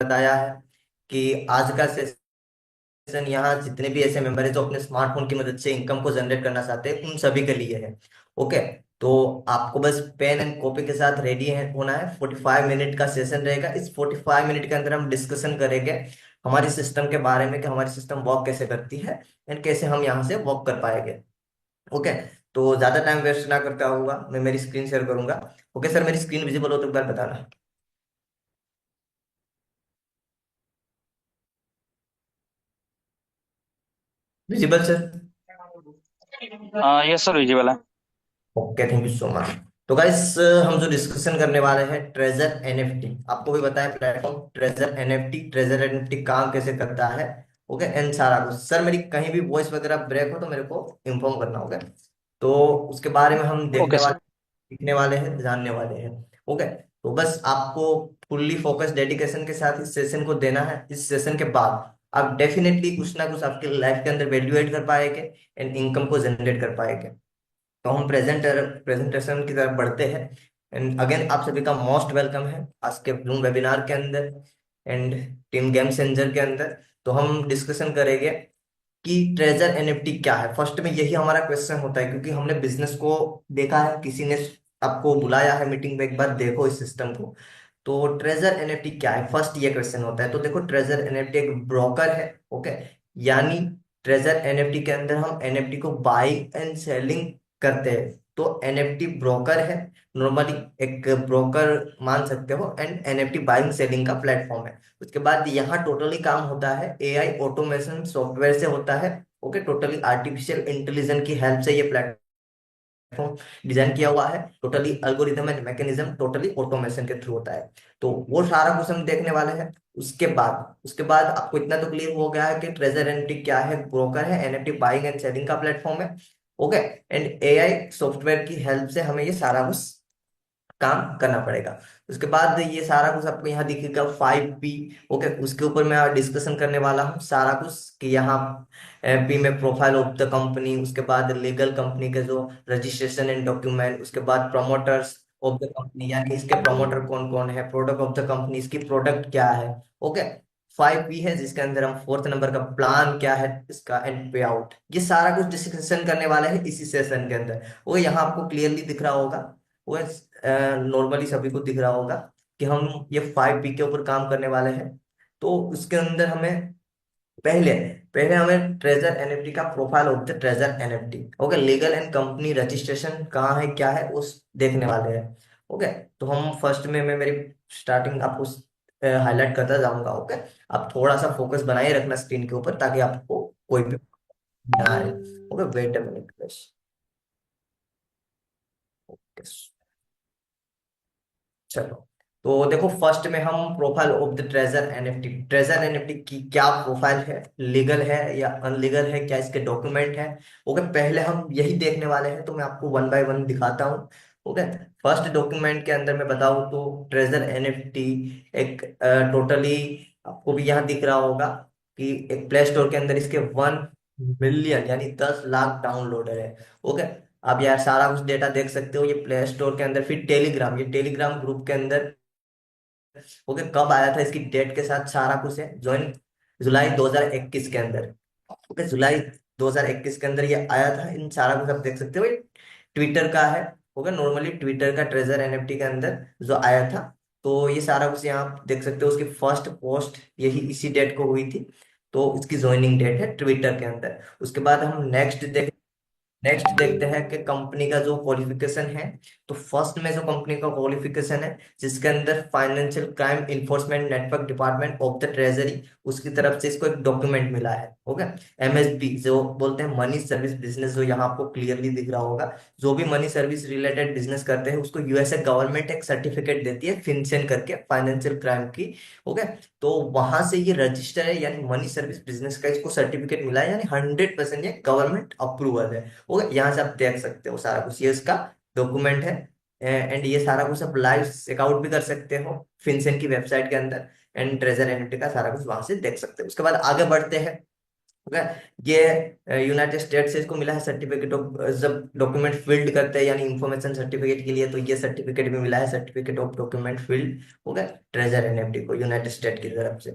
बताया है कि आज का सेशन यहाँ जितने भी ऐसे मेंबर है जो अपने स्मार्टफोन की मदद से इनकम को जनरेट करना चाहते हैं उन सभी के लिए है। ओके। तो आपको बस पेन एंड कॉपी के साथ रेडी है होना है। 45 मिनट का सेशन रहेगा। इस 45 मिनट के अंदर हम डिस्कशन करेंगे हमारे सिस्टम के बारे में कि हमारी सिस्टम वर्क कैसे करती है एंड कैसे हम यहाँ से वर्क कर पाएंगे। ओके। तो ज्यादा टाइम वेस्ट ना करता हुआ मैं मेरी स्क्रीन शेयर करूंगा। ओके सर, मेरी स्क्रीन विजिबल हो तो एक बार बताना। Visible sir? Yes sir, visible है। Okay, thank you so much. तो गाइस, हम जो डिस्कशन करने वाले हैं ट्रेजर एनएफटी, आपको भी बताया प्लेटफॉर्म ट्रेजर एनएफटी काम कैसे करता है। ओके एंड सारा कुछ सर, मेरी कहीं भी वॉइस वगैरह ब्रेक हो तो मेरे को इन्फॉर्म करना होगा। तो उसके बारे में हम देखने ओके वाले, सर। सीखने वाले हैं, जानने वाले हैं। ओके। तो बस आपको फुल्ली फोकस डेडिकेशन के साथ इस सेशन को देना है। इस सेशन के बाद आप डेफिनेटली कुछ ना कुछ आपके लाइफ के अंदर वैल्यू एड कर पाएंगे एंड इनकम को जनरेट कर पाएंगे। तो हम प्रेजेंटेशन की तरफ बढ़ते हैं। एंड अगेन आप सभी का मोस्ट वेलकम है आज के ब्लूम वेबिनार के अंदर एंड टीम गेम चेंजर के अंदर। तो हम डिस्कशन करेंगे कि ट्रेजर एनएफटी क्या है। फर्स्ट में यही हमारा क्वेश्चन होता है क्योंकि हमने बिजनेस को देखा है, किसी ने आपको बुलाया है मीटिंग में, एक बार देखो इस सिस्टम को। तो ट्रेजर एनएफटी क्या है, फर्स्ट ये क्वेश्चन होता है। तो देखो, ट्रेजर एनएफटी एक ब्रोकर है। ओके। यानी ट्रेजर एनएफटी के अंदर हम एनएफटी को बाइंग एंड सेलिंग करते हैं। तो एनएफटी ब्रोकर है, नॉर्मली एक ब्रोकर मान सकते हो, एंड एनएफटी बाइंग सेलिंग का प्लेटफॉर्म है। उसके बाद यहाँ टोटली काम होता है एआई ऑटोमेशन सॉफ्टवेयर से होता है। ओके, टोटली आर्टिफिशियल इंटेलिजेंस की हेल्प से ये प्लेटफॉर्म डिजाइन किया हुआ है। Totally algorithm and mechanism totally automation के थ्रू होता है। तो वो सारा कुछ हम देखने वाले हैं। उसके बाद आपको इतना तो क्लियर हो गया है कि ट्रेजर एनएफटी क्या है, ब्रोकर है, एनएफटी बाइंग एंड सेलिंग का प्लेटफॉर्म है। ओके। एंड एआई सॉफ्टवेयर की हेल्प से हमें ये सारा कुछ काम करना पड़ेगा। उसके बाद ये सारा कुछ आपको यहाँ दिखेगा 5P। ओके, उसके ऊपर मैं डिस्कशन करने वाला हूँ सारा कुछ कि यहाँ पी में प्रोफाइल ऑफ द कंपनी, उसके बाद लीगल कंपनी के जो रजिस्ट्रेशन एंड डॉक्यूमेंट, उसके बाद प्रमोटर्स ऑफ द कंपनी यानी इसके प्रमोटर कौन कौन है, प्रोडक्ट ऑफ द कंपनी, इसकी प्रोडक्ट क्या है। ओके। 5P है जिसके अंदर हम फोर्थ नंबर का प्लान क्या है इसका एंड पे आउट, ये सारा कुछ डिस्कशन करने वाले हैं इसी सेशन के अंदर। वो यहाँ आपको क्लियरली दिख रहा होगा, वो नॉर्मली सभी को दिख रहा होगा कि हम ये 5P के ऊपर काम करने वाले हैं। तो उसके अंदर हमें पहले पहले हमें ट्रेजर एनएफटी का profile of the treasure NFT, okay, legal and company registration कहाँ है क्या है उस देखने वाले हैं। ओके। तो हम फर्स्ट में मैं मेरी स्टार्टिंग आपको हाईलाइट करता जाऊंगा। ओके। आप थोड़ा सा फोकस बनाए रखना स्क्रीन के ऊपर ताकि आपको कोई भी ना आए। ओके, वेट अ मिनट बस। ओके, चलो। तो देखो, फर्स्ट में हम profile of the treasure NFT की क्या प्रोफाइल है, लीगल है या अनलीगल है, क्या इसके डॉक्यूमेंट है। ओके, पहले हम यही देखने वाले हैं तो मैं आपको वन बाय वन दिखाता हूँ। ओके। फर्स्ट डॉक्यूमेंट के अंदर मैं बताऊँ तो ट्रेजर एनएफटी एक टोटली आपको भी यहाँ दिख रहा होगा कि एक प्ले स्टोर के अंदर इसके 1 मिलियन यानी 10 लाख डाउनलोडर है। ओके। आप यार सारा कुछ डेटा देख सकते हो ये प्ले स्टोर के अंदर। फिर टेलीग्राम, ये टेलीग्राम ग्रुप के अंदर ओके कब आया था इसकी डेट के साथ सारा कुछ है ज्वाइन, जुलाई 2021 के अंदर। ओके, जुलाई 2021 के अंदर ये आया था। इन सारा कुछ आप देख सकते हो, ये ट्विटर का है। ओके, नॉर्मली ट्विटर का ट्रेजर एनएफटी के अंदर जो आया था। तो ये सारा कुछ यहाँ आप देख सकते हो, उसकी फर्स्ट पोस्ट यही इसी डेट को हुई थी। तो उसकी ज्वाइनिंग डेट है ट्विटर के अंदर। उसके बाद हम नेक्स्ट देखते हैं कि कंपनी का जो क्वालिफिकेशन है। तो फर्स्ट में जो कंपनी का क्वालिफिकेशन है जिसके अंदर financial crime enforcement network department of the treasury उसकी तरफ से इसको एक डॉक्यूमेंट मिला है। ओके। एमएसबी जो बोलते हैं मनी सर्विस बिजनेस, जो यहाँ आपको क्लियरली दिख रहा होगा, जो भी मनी सर्विस रिलेटेड बिजनेस करते हैं उसको यूएसए गवर्नमेंट एक सर्टिफिकेट देती है फिनसेन करके, फाइनेंशियल क्राइम की। ओके। तो वहां से ये रजिस्टर है यानी मनी सर्विस बिजनेस का इसको सर्टिफिकेट मिला है, यानी 100% ये गवर्नमेंट अप्रूवल है। ओके, यहाँ से आप देख सकते हो सारा कुछ, ये इसका डॉक्यूमेंट है। एंड ये सारा कुछ आप लाइव चेकआउट भी कर सकते हो फिनसेन की वेबसाइट के अंदर। एंड ट्रेजर एनएफटी का सारा कुछ वहां से देख सकते हो। उसके बाद आगे बढ़ते हैं। ओके। ये यूनाइटेड स्टेट से इसको मिला है सर्टिफिकेट ऑफ, जब डॉक्यूमेंट फील्ड करते हैं यानी इंफॉर्मेशन सर्टिफिकेट के लिए, तो ये सर्टिफिकेट भी मिला है, certificate of document field. Okay. Treasure NFT को यूनाइटेड स्टेट की तरफ से।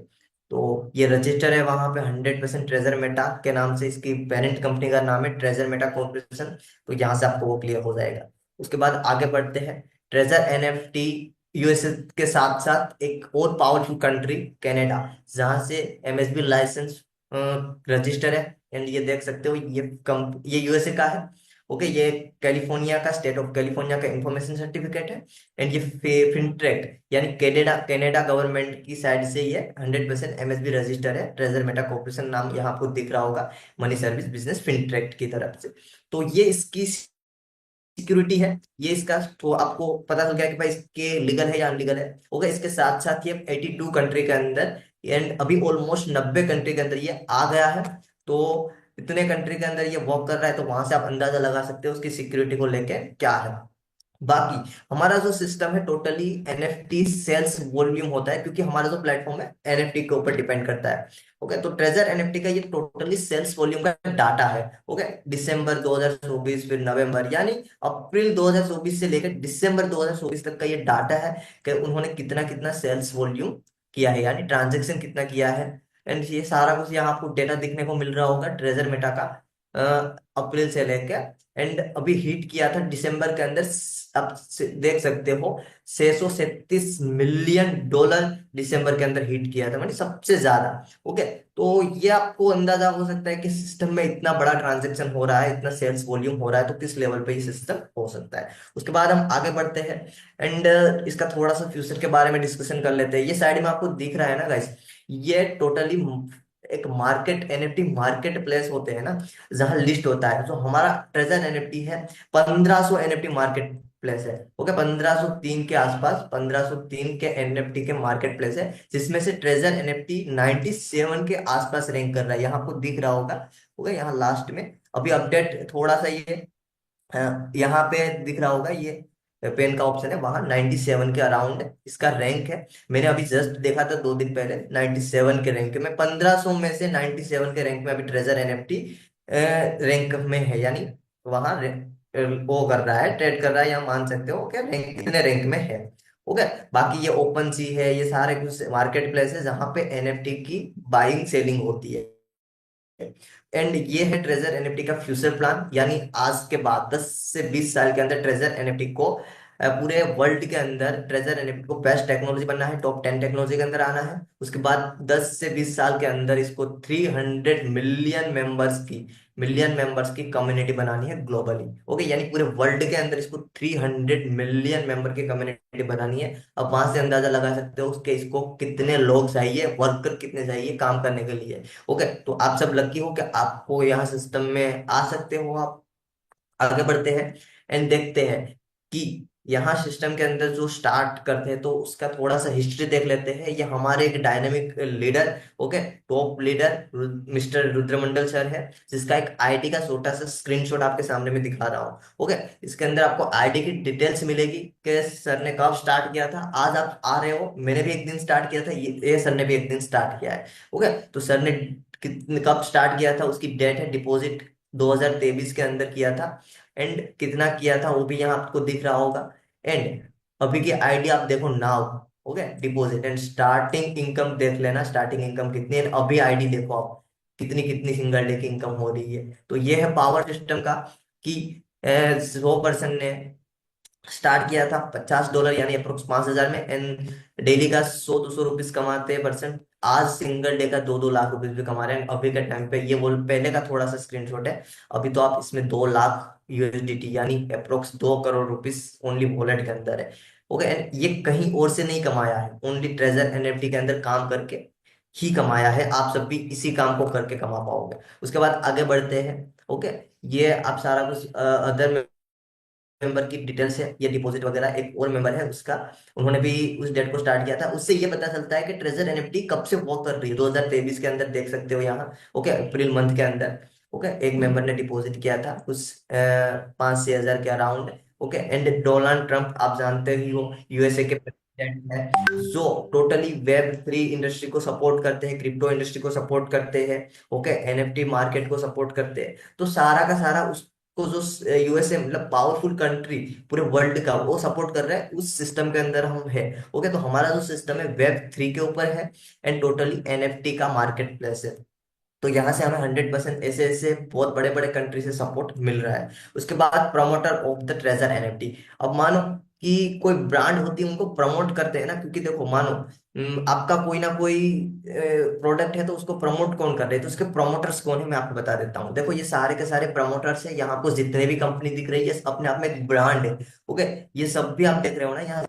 तो ये रजिस्टर है वहां पे 100% ट्रेजर मेटा के नाम से, इसकी पेरेंट कंपनी का नाम है ट्रेजर मेटा कॉर्पोरेशन। तो यहाँ से आपको वो क्लियर हो जाएगा। उसके बाद आगे बढ़ते हैं। ट्रेजर एनएफटी यूएसए के साथ साथ एक और पावरफुल कंट्री कनाडा, जहां से एमएसबी लाइसेंस रजिस्टर है। एंड ये देख सकते हो, ये यूएसए का है। ओके। ये कैलिफोर्निया का, स्टेट ऑफ कैलिफोर्निया का इंफॉर्मेशन सर्टिफिकेट है। एंड ये फिनट्रैक यानी कनाडा कनाडा गवर्नमेंट की साइड से ये 100% एमएसबी रजिस्टर है। ट्रेजर मेटा कॉर्पोरेशन नाम यहाँ आपको दिख रहा होगा, मनी सर्विस बिजनेस फिनट्रैक की तरफ से। तो ये इसकी सिक्योरिटी है। ये इसका तो आपको पता चल गया कि भाई इसके लीगल है या अनलीगल है। ओके। इसके साथ साथ ये 82 कंट्री के अंदर, एंड अभी ऑलमोस्ट 90 कंट्री के अंदर ये आ गया है। तो इतने कंट्री के अंदर ये वर्क कर रहा है, तो वहां से आप अंदाजा लगा सकते हो उसकी सिक्योरिटी को लेके क्या है। बाकी हमारा जो सिस्टम है टोटली एनएफटी सेल्स वॉल्यूम होता है, क्योंकि हमारा जो प्लेटफॉर्म है एनएफटी के ऊपर डिपेंड करता है। ओके। तो ट्रेजर एनएफटी का ये टोटली सेल्स वॉल्यूम का डाटा है। ओके। दिसंबर 2024, फिर नवंबर, यानी अप्रैल 2024 से लेकर दिसंबर 2024 तक का ये डाटा है कि उन्होंने कितना कितना सेल्स वॉल्यूम किया है, यानी ट्रांजेक्शन कितना किया है। एंड ये सारा कुछ यहाँ आपको डेटा दिखने को मिल रहा होगा ट्रेजर मेटा का, अप्रैल से लेकर। एंड अभी हिट किया था दिसंबर के अंदर, आप देख सकते हो, $637 मिलियन दिसंबर के अंदर हिट किया था, मतलब सबसे ज्यादा। ओके। तो ये आपको अंदाजा हो सकता है कि सिस्टम में इतना बड़ा ट्रांजैक्शन हो रहा है, इतना सेल्स वॉल्यूम हो रहा है, तो किस लेवल पे ये सिस्टम हो सकता है। उसके बाद हम आगे बढ़ते हैं। एंड इसका थोड़ा सा फ्यूचर के बारे में डिस्कशन कर लेते हैं। ये साइड में आपको दिख रहा है ना गाइस, ये टोटली एक मार्केट, एनएफटी मार्केट प्लेस होते हैं ना, जहां लिस्ट होता है। जो हमारा ट्रेजर एनएफटी है, 1500 एनएफटी मार्केट प्लेस है। ओके। 1503 के आसपास, 1503 के एनएफटी के मार्केट प्लेस है, जिसमें से ट्रेजर एनएफटी 97 के आसपास रैंक कर रहा है। यहाँ आपको दिख रहा होगा। ओके। यहाँ लास्ट में अभी अपडेट थोड़ा सा ये, यहाँ पे दिख रहा होगा, ये पेन का ऑप्शन है, वहां 97 के अराउंड इसका रैंक है। मैंने अभी जस्ट देखा था 2 दिन पहले, 97 के रैंक में, 1500 में से 97 के रैंक में अभी ट्रेजर एनएफटी रैंक में है। यानी वहां वो कर रहा है, ट्रेड कर रहा है, या मान सकते हो कि रैंक कितने रैंक में है। ओके। बाकी ये ओपन सी है, ये सारे कुछ मार्केट प्लेस है जहां पे एनएफटी की बाइंग सेलिंग होती है। एंड ये है ट्रेजर एनएफटी का फ्यूचर प्लान, यानी आज के बाद 10 से 20 साल के अंदर ट्रेजर एनएफटी को पूरे वर्ल्ड के अंदर ट्रेजर एनएफटी को बेस्ट टेक्नोलॉजी बनना है, टॉप 10 टेक्नोलॉजी के अंदर आना है। उसके बाद 10 से 20 साल के अंदर इसको 300 मिलियन मेंबर्स की कम्युनिटी बनानी है ग्लोबली। ओके। यानी पूरे वर्ल्ड के अंदर इसको 300 मिलियन मेंबर की कम्युनिटी बनानी है। अब वहां से अंदाजा लगा सकते हो उसके, इसको कितने लोग चाहिए, वर्कर कितने चाहिए काम करने के लिए। ओके। तो आप सब लकी हो कि आपको यहाँ सिस्टम में आ सकते हो आप। आगे बढ़ते हैं एंड देखते हैं कि यहाँ सिस्टम के अंदर जो स्टार्ट करते हैं, तो उसका थोड़ा सा हिस्ट्री देख लेते हैं। ये हमारे एक dynamic leader, okay, top leader mister Rudramandal sir है, जिसका एक आईडी का छोटा सा स्क्रीनशॉट आपके सामने में दिखा रहा हूँ। ओके। इसके अंदर आपको आईडी की डिटेल्स मिलेगी कि सर ने कब स्टार्ट किया था। आज आप आ रहे हो, मैंने भी एक दिन स्टार्ट किया था, ये सर ने भी एक दिन स्टार्ट किया है। ओके। तो सर ने कितने कब स्टार्ट किया था, उसकी डेट है, डिपॉजिट 2023 के अंदर किया था। एंड कितना किया था वो भी यहाँ आपको दिख रहा होगा। एंड अभी की आईडी आप देखो now. Okay. Deposit and starting income देख लेना, स्टार्टिंग इनकम कितनी है, अभी आईडी देखो आप, कितनी कितनी सिंगल डे की इनकम हो रही है। तो ये है पावर सिस्टम का, कि 100% ने स्टार्ट किया था $50 यानी अप्रोक्स 5,000 में, एंड डेली का 100-200 रुपीज कमाते हैं परसेंट। आज सिंगल डे का 2-2 लाख रुपीज भी कमा रहे हैं अभी के टाइम पे। ये वो पहले का थोड़ा सा स्क्रीनशॉट है। अभी तो आप इसमें 2 लाख USDT यानी approx 2 crore rupees only wallet के अंदर है। ओके। एंड ये कहीं और से नहीं कमाया है, ओनली ट्रेजर एनएफटी के अंदर काम करके ही कमाया है। आप सब भी इसी काम को करके कमा पाओगे। उसके बाद आगे बढ़ते हैं। ओके। ये आप सारा कुछ अदर मेंबर की डिटेल्स है, ये डिपॉजिट वगैरह। एक और मेंबर है उसका, उन्होंने भी उस डेट को स्टार्ट किया था। उससे ये पता चलता है कि ट्रेजर एनएफटी कब से वर्क कर रही है। 2023 के अंदर देख सकते हो यहाँ। ओके। अप्रैल मंथ के अंदर। ओके। एक मेंबर ने डिपॉजिट किया था उस 5 से 6 हजार के around. Okay. And Donald Trump आप जानते ही हो, यूएसए के है जो टोटली वेब 3 इंडस्ट्री को सपोर्ट करते हैं, क्रिप्टो इंडस्ट्री को सपोर्ट करते हैं, ओके, एनएफटी मार्केट को सपोर्ट करते हैं। तो सारा का सारा उसको जो यूएसए मतलब पावरफुल कंट्री पूरे वर्ल्ड का वो सपोर्ट कर रहा है, उस सिस्टम के अंदर हम है। ओके, तो हमारा जो सिस्टम है वेब 3 के ऊपर है एंड टोटली एनएफटी का मार्केट प्लेस है। तो यहाँ से हमें 100% ऐसे ऐसे बहुत बड़े बड़े कंट्री से सपोर्ट मिल रहा है। उसके बाद promoter of the treasure NFT. अब मानो कि कोई ब्रांड होती है, उनको प्रमोट करते हैं ना, क्योंकि देखो मानो आपका कोई ना कोई प्रोडक्ट है तो उसको प्रमोट कौन कर रहे हैं, तो उसके प्रमोटर्स कौन है मैं आपको बता देता हूँ। देखो ये सारे के सारे प्रमोटर्स है, यहाँ आपको जितने भी कंपनी दिख रही है अपने आप में एक ब्रांड है। ओके, ये सब भी आप देख रहे हो ना यहाँ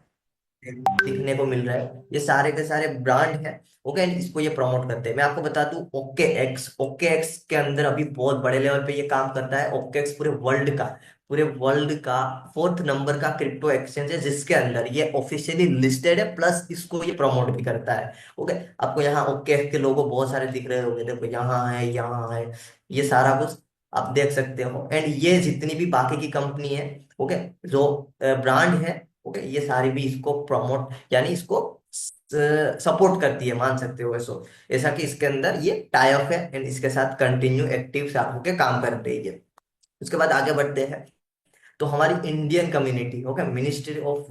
दिखने को मिल रहा है, ये सारे के सारे ब्रांड है। ओके, एंड इसको ये प्रमोट करते हैं। मैं आपको बता दूं ओके एक्स के अंदर अभी बहुत बड़े लेवल पे ये काम करता है। ओके एक्स पूरे वर्ल्ड का 4th नंबर का क्रिप्टो एक्सचेंज है, जिसके अंदर ये ऑफिशियली लिस्टेड है, प्लस इसको ये प्रमोट भी करता है। ओके, आपको यहाँ ओके एक्स के लोगो बहुत सारे दिख रहे होंगे, देखो यहाँ है, यहाँ है, ये सारा कुछ आप देख सकते हो। एंड ये जितनी भी बाकी की कंपनी है, ओके, जो ब्रांड है, ओके, ये सारी भी इसको प्रमोट यानी इसको सपोर्ट करती है, मान सकते हो ऐसो ऐसा कि इसके अंदर ये टाई अप है एंड इसके साथ कंटिन्यू एक्टिव साथ होकर काम कर रही है। उसके बाद आगे बढ़ते हैं। तो हमारी Indian community, okay, ministry of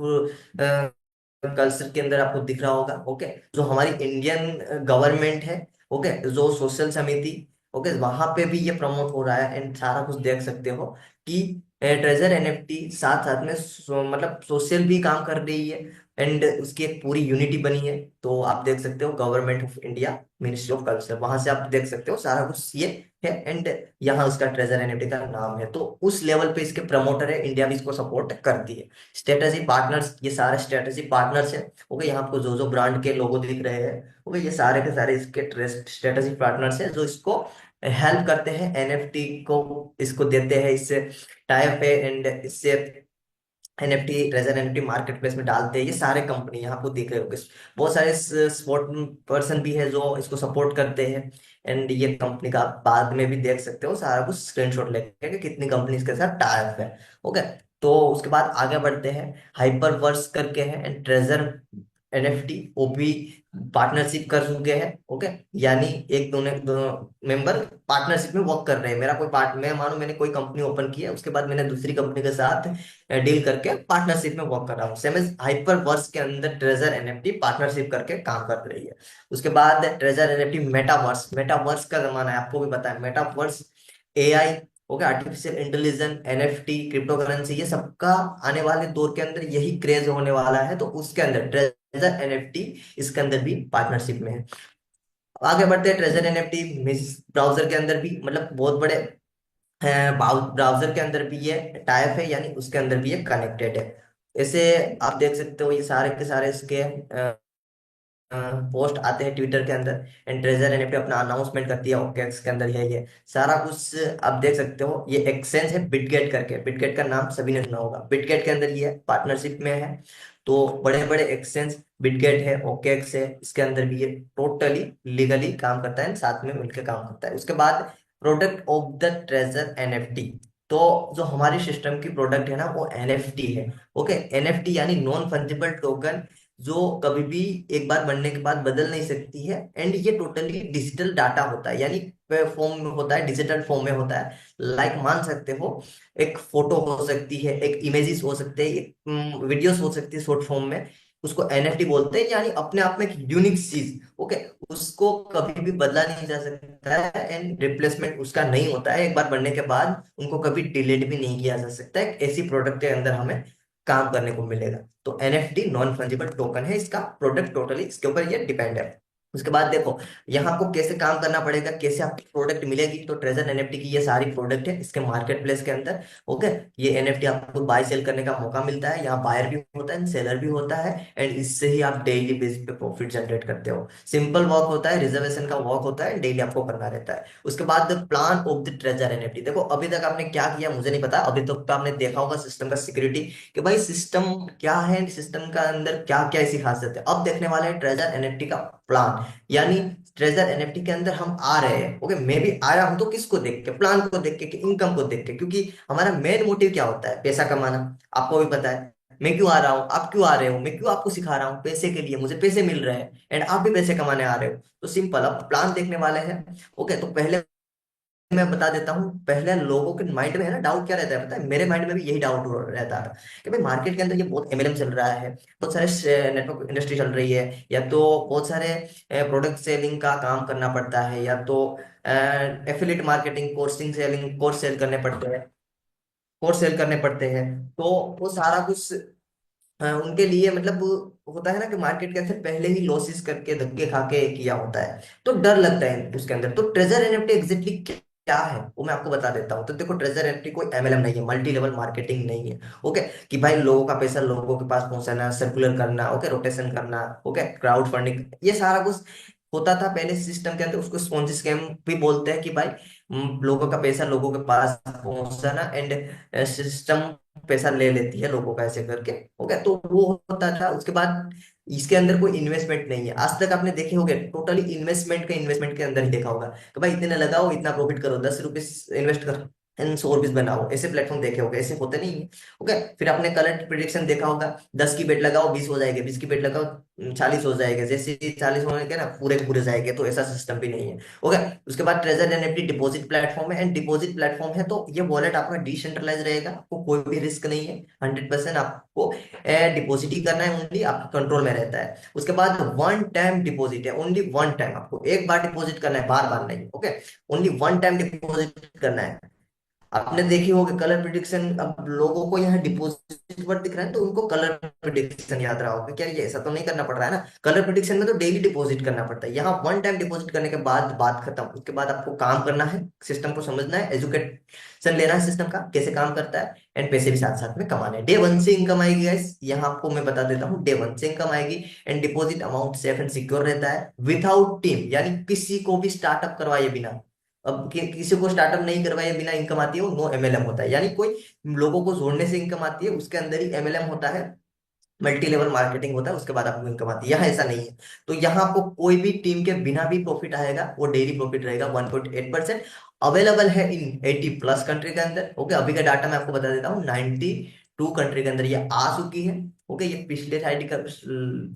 culture के अंदर आपको दिख रहा होगा। ओके, जो हमारी इंडियन गवर्नमेंट है, ओके, जो सोशल समिति, ओके, वहां पे भी ये प्रमोट हो रहा है एंड सारा कुछ देख सकते हो कि ट्रेजर एनएफटी साथ साथ में मतलब सोशल भी काम कर रही है एंड उसकी एक पूरी यूनिटी बनी है। तो आप देख सकते हो government of India, ministry of culture, वहां से आप देख सकते हो सारा कुछ ये है एंड यहाँ उसका ट्रेजर एनएफटी का नाम है। तो उस लेवल पे इसके प्रमोटर है, इंडिया भी इसको सपोर्ट करती है। स्ट्रेटेजी पार्टनर्स, ये सारे स्ट्रेटेजी पार्टनर्स हैं। ओके, यहाँ आपको जो जो ब्रांड के लोगो दिख रहे हैं, ओके, ये सारे के सारे इसके स्ट्रेटेजी पार्टनर्स हैं जो इसको हेल्प करते हैं, एनएफटी को इसको देते हैं, इससे टाइप है एंड इससे NFT treasure NFT market place में डालते हैं। ये सारे कंपनी यहाँ आपको दिख रहे होंगे, बहुत सारे स्पोर्ट पर्सन भी है जो इसको सपोर्ट करते हैं। एंड ये कंपनी का आप बाद में भी देख सकते हो सारा कुछ स्क्रीनशॉट लेके कि कितनी कंपनी इसके साथ टाइप है। ओके, तो उसके बाद आगे बढ़ते हैं। हाइपर वर्स करके है एंड ट्रेजर एनएफटी वो भी पार्टनरशिप कर चुके हैं। ओके, यानी एक दोनों दोनों मेंबर पार्टनरशिप में वर्क कर रहे हैं। मेरा कोई पार्ट मैं मानो मैंने कोई कंपनी ओपन किया, उसके बाद मैंने दूसरी कंपनी के साथ डील करके पार्टनरशिप में वर्क कर रहा हूँ। सेम एज हाइपर वर्स के अंदर ट्रेजर एनएफटी पार्टनरशिप करके काम कर रही है। उसके बाद ट्रेजर एनएफटी मेटावर्स, मेटावर्स का जमाना है, आपको भी पता है metaverse, AI, okay, artificial intelligence, NFT, crypto currency, ये सबका आने वाले दौर के अंदर यही क्रेज होने वाला है। तो उसके अंदर ट्रेजर एनएफटी इसके अंदर भी पार्टनरशिप में है। आगे बढ़ते हैं। ट्रेजर एनएफटी ब्राउजर के अंदर भी मतलब बहुत बड़े ब्राउजर के अंदर भी ये टाइप है, यानी उसके अंदर भी ये कनेक्टेड है। ऐसे आप देख सकते हो ये सारे के सारे इसके पोस्ट आते हैं ट्विटर के अंदर एंड ट्रेजर एनएफटी अपना अनाउंसमेंट करती है ओकेएक्स के अंदर है ये सारा कुछ आप देख सकते हो। ये एक्सचेंज है बिटगेट करके, बिटगेट का नाम सभी ने सुना होगा, बिटगेट के अंदर ये पार्टनरशिप में है। तो बड़े बड़े एक्सचेंज बिटगेट है, ओकेएक्स है, इसके अंदर भी ये टोटली लीगली काम करता है, साथ में मिलकर काम करता है। उसके बाद product of the treasure NFT. तो जो हमारी सिस्टम की प्रोडक्ट है ना वो एनएफटी है। ओके, एनएफटी यानी नॉन फंजिबल टोकन, जो कभी भी एक बार बनने के बाद बदल नहीं सकती है एंड ये टोटली डिजिटल डाटा होता है, यानी फॉर्म में होता है, डिजिटल फॉर्म में होता है। लाइक मान सकते हो एक फोटो हो सकती है, एक इमेजेस हो सकते हैं, एक वीडियोस हो सकती है शॉर्ट फॉर्म में, उसको एनएफटी बोलते हैं, यानी अपने आप में एक यूनिक चीज। ओके, उसको कभी भी बदला नहीं जा सकता है एंड रिप्लेसमेंट उसका नहीं होता है, एक बार बनने के बाद उनको कभी डिलीट भी नहीं किया जा सकता है। ऐसी प्रोडक्ट के अंदर हमें काम करने को मिलेगा। तो एनएफटी नॉन फंजिबल टोकन है, इसका प्रोडक्ट टोटली इसके ऊपर ये डिपेंड है। उसके बाद देखो यहाँ आपको कैसे काम करना पड़ेगा, कैसे आपकी प्रोडक्ट मिलेगी। तो ट्रेजर एनएफटी की ये सारी प्रोडक्ट है इसके मार्केट प्लेस के अंदर। ओके, ये एनएफटी आपको बाय सेल करने का मौका मिलता है, यहाँ बायर भी होता है सेलर भी होता है एंड इससे ही आप डेली बेसिस पे प्रॉफिट जनरेट करते हो। सिंपल वर्क होता है, रिजर्वेशन का वर्क होता है, डेली आपको करना रहता है। उसके बाद plan of the treasure NFT. देखो अभी तक आपने क्या किया मुझे नहीं पता, अभी तक तो आपने देखा होगा सिस्टम का सिक्योरिटी कि भाई सिस्टम क्या है, सिस्टम का अंदर क्या क्या ऐसी खासियत है। अब देखने वाले हैं ट्रेजर एनएफटी का प्लान, यानी ट्रेजर एनएफटी के अंदर हम आ रहे हैं। ओके, मैं भी आया हूं तो किसको देख के, प्लान को देख के कि इनकम को देख के, क्योंकि हमारा मेन मोटिव क्या होता है, पैसा कमाना, आपको भी पता है। मैं क्यों आ रहा हूँ, आप क्यों आ रहे हो, मैं क्यों आपको सिखा रहा हूँ, पैसे के लिए, मुझे पैसे मिल रहे हैं एंड आप भी पैसे कमाने आ रहे हो। तो सिंपल, अब प्लान देखने वाले हैं। ओके, तो पहले मैं बता देता हूँ, पहले लोगों के माइंड में है ना डाउट क्या रहता है, पता है मेरे माइंड में भी यही डाउट रहता था कि भाई मार्केट के अंदर ये बहुत एमएलएम चल रहा है, बहुत सारे नेटवर्क इंडस्ट्री चल रही है, या तो बहुत सारे प्रोडक्ट सेलिंग का काम करना पड़ता है, या तो affiliate marketing, कोर्सिंग selling, course cell करने पड़ते हैं, कोर्स सेल करने पड़ते हैं। तो वो सारा कुछ उनके लिए मतलब होता है ना कि मार्केट के अंदर पहले ही लॉसेस करके धक्के खा के किया होता है, तो डर लगता है उसके अंदर। तो ट्रेजर एनएफटी एग्जैक्टली क्या है वो मैं आपको बता देता हूँ। तो देखो, ट्रेजर एनएफटी कोई एमएलएम नहीं है, मल्टी लेवल मार्केटिंग नहीं है। ओके, कि भाई लोगों का पैसा लोगों के पास पहुंचाना, सर्कुलर करना, ओके, रोटेशन करना, ओके, क्राउड फंडिंग, ये सारा कुछ होता था पहले सिस्टम के अंदर। उसको स्पॉन्जी स्कैम भी बोलते हैं कि भाई लोगों का पैसा लोगों के पास पहुंचाना एंड सिस्टम पैसा ले लेती है लोगों का ऐसे करके। ओके, तो वो होता था। उसके बाद इसके अंदर कोई इन्वेस्टमेंट नहीं है। आज तक आपने देखे होंगे टोटली इन्वेस्टमेंट के अंदर ही देखा होगा कि भाई इतने लगाओ, इतना प्रॉफिट करो, 10 रुपीज इन्वेस्ट करो एंड 100 रुपीज बनाओ, ऐसे प्लेटफॉर्म देखे होंगे, ऐसे होते नहीं है। ओके, फिर आपने करंट प्रिडिक्शन देखा होगा, 10 की बेट लगाओ 20 हो जाएंगे, 20 की बेट लगाओ 40 हो जाएगा, जैसे ही 40 होने के ना पूरे के पूरे जाएंगे, तो ऐसा सिस्टम भी नहीं है। ओके, उसके बाद ट्रेजर एनएफटी डिपॉजिट प्लेटफॉर्म है, एंड डिपॉजिट प्लेटफॉर्म है तो ये वॉलेट आपका डिसेंट्रलाइज रहेगा, आपको कोई भी रिस्क नहीं है, 100% आपको डिपॉजिट ही करना है, ओनली आपके कंट्रोल में रहता है। उसके बाद वन टाइम डिपॉजिट है, ओनली वन टाइम, आपको एक बार डिपॉजिट करना है, बार बार नहीं। Okay, only one time deposit करना है। आपने देखी होगी कलर प्रिडिक्शन, अब लोगों को यहाँ डिपॉजिट पर दिख रहा है तो उनको कलर प्रिडिक्शन याद रहा होगा, क्या ये ऐसा तो नहीं करना पड़ रहा है ना। कलर प्रिडिक्शन में तो डेली डिपॉजिट करना पड़ता है, यहाँ वन टाइम डिपॉजिट करने के बाद बात खत्म। उसके बाद आपको काम करना है, सिस्टम को समझना है, एजुकेशन लेना है सिस्टम का कैसे काम करता है, एंड पैसे भी साथ साथ में कमाने हैं। डे वन से इनकम आएगी गाइस, यहाँ आपको मैं बता देता हूँ, डे वन से इनकम आएगी। And deposit amount safe and secure रहता है, विदाउट टीम, यानी किसी को भी स्टार्टअप करवाए बिना। अब किसी को स्टार्टअप नहीं करवाए बिना इनकम आती है, वो नो एमएलएम होता है, यानी कोई लोगों को जोड़ने से इनकम आती है, उसके अंदर ही एमएलएम होता है, मल्टी लेवल मार्केटिंग होता है, उसके बाद आपको इनकम आती है। यहाँ ऐसा नहीं है। तो यहाँ आपको कोई भी टीम के बिना भी प्रॉफिट आएगा, वो डेली प्रॉफिट रहेगा 1.8%। अवेलेबल है इन 80+ कंट्री के अंदर। ओके, अभी का डाटा मैं आपको बता देता हूँ, 92 कंट्री के अंदर ये आ चुकी है। ओके, ये पिछले साइड का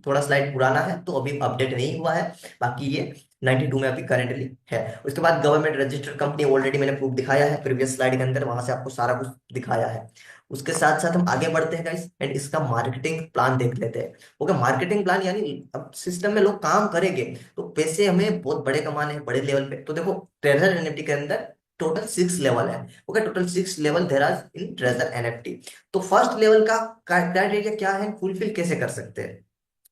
थोड़ा स्लाइड पुराना है तो अभी अपडेट नहीं हुआ है, बाकी ये 92 में अभी करेंटली है। उसके बाद गवर्नमेंट रजिस्टर्ड कंपनी, ऑलरेडी मैंने प्रूफ दिखाया है प्रीवियस स्लाइड के अंदर, वहां से आपको सारा कुछ दिखाया है। उसके साथ साथ हम आगे बढ़ते हैं गाइस, एंड इसका मार्केटिंग प्लान देख लेते हैं। ओके, मार्केटिंग प्लान यानी अब सिस्टम में लोग काम करेंगे तो पैसे हमें बहुत बड़े कमाने हैं, बड़े लेवल पे। तो देखो, ट्रेजर एनएफटी के अंदर टोटल 6 लेवल है। Okay, total 6 level there are in treasure NFT. तो फर्स्ट लेवल का क्राइटेरिया क्या है, फुलफिल कैसे कर सकते हैं।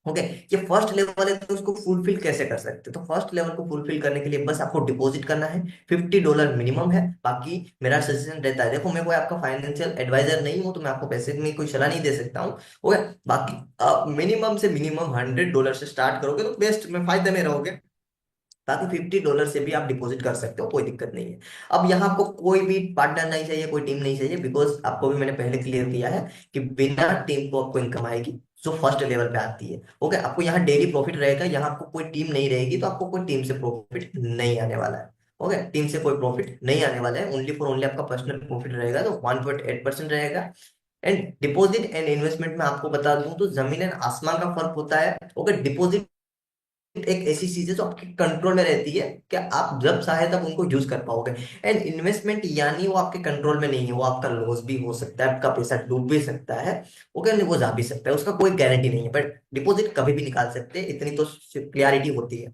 ओके, ये फर्स्ट लेवल है तो उसको फुलफिल कैसे कर सकते हैं। तो फर्स्ट लेवल को फुलफिल करने के लिए बस आपको डिपॉजिट करना है, $50 मिनिमम है। बाकी मेरा सजेशन रहता है, देखो मैं कोई आपका फाइनेंशियल एडवाइजर नहीं हूं, तो मैं आपको पैसे में कोई सलाह नहीं दे सकता हूँ। ओके, बाकी मिनिमम से मिनिमम $100 से स्टार्ट करोगे तो बेस्ट में फायदे में रहोगे। बाकी $50 से भी आप डिपॉजिट कर सकते हो, कोई दिक्कत नहीं है। अब यहाँ आपको कोई भी पार्टनर नहीं चाहिए, कोई टीम नहीं चाहिए, बिकॉज आपको भी मैंने पहले क्लियर किया है कि बिना टीम को आपको इनकम आएगी जो फर्स्ट लेवल पे आती है। ओके, आपको यहाँ डेली प्रॉफिट रहेगा, यहाँ आपको कोई टीम नहीं रहेगी तो आपको कोई टीम से प्रॉफिट नहीं आने वाला है। ओके, टीम से कोई प्रॉफिट नहीं आने वाला है, ओनली फॉर ओनली आपका पर्सनल प्रॉफिट रहेगा, तो 1.8% रहेगा। एंड डिपॉजिट एंड इन्वेस्टमेंट में आपको बता दूं तो जमीन एंड आसमान का फर्क होता है। ओके, डिपॉजिट एक ऐसी चीज है जो आपके कंट्रोल में रहती है कि आप जब चाहे तब उनको यूज कर पाओगे। एंड इन्वेस्टमेंट यानी वो आपके कंट्रोल में नहीं है, वो आपका लॉस भी हो सकता है, आपका पैसा डूब भी सकता है। ओके, नहीं, वो जा भी सकता है, उसका कोई गारंटी नहीं है, बट डिपॉजिट कभी भी निकाल सकते हैं, इतनी तो क्लियरिटी होती है।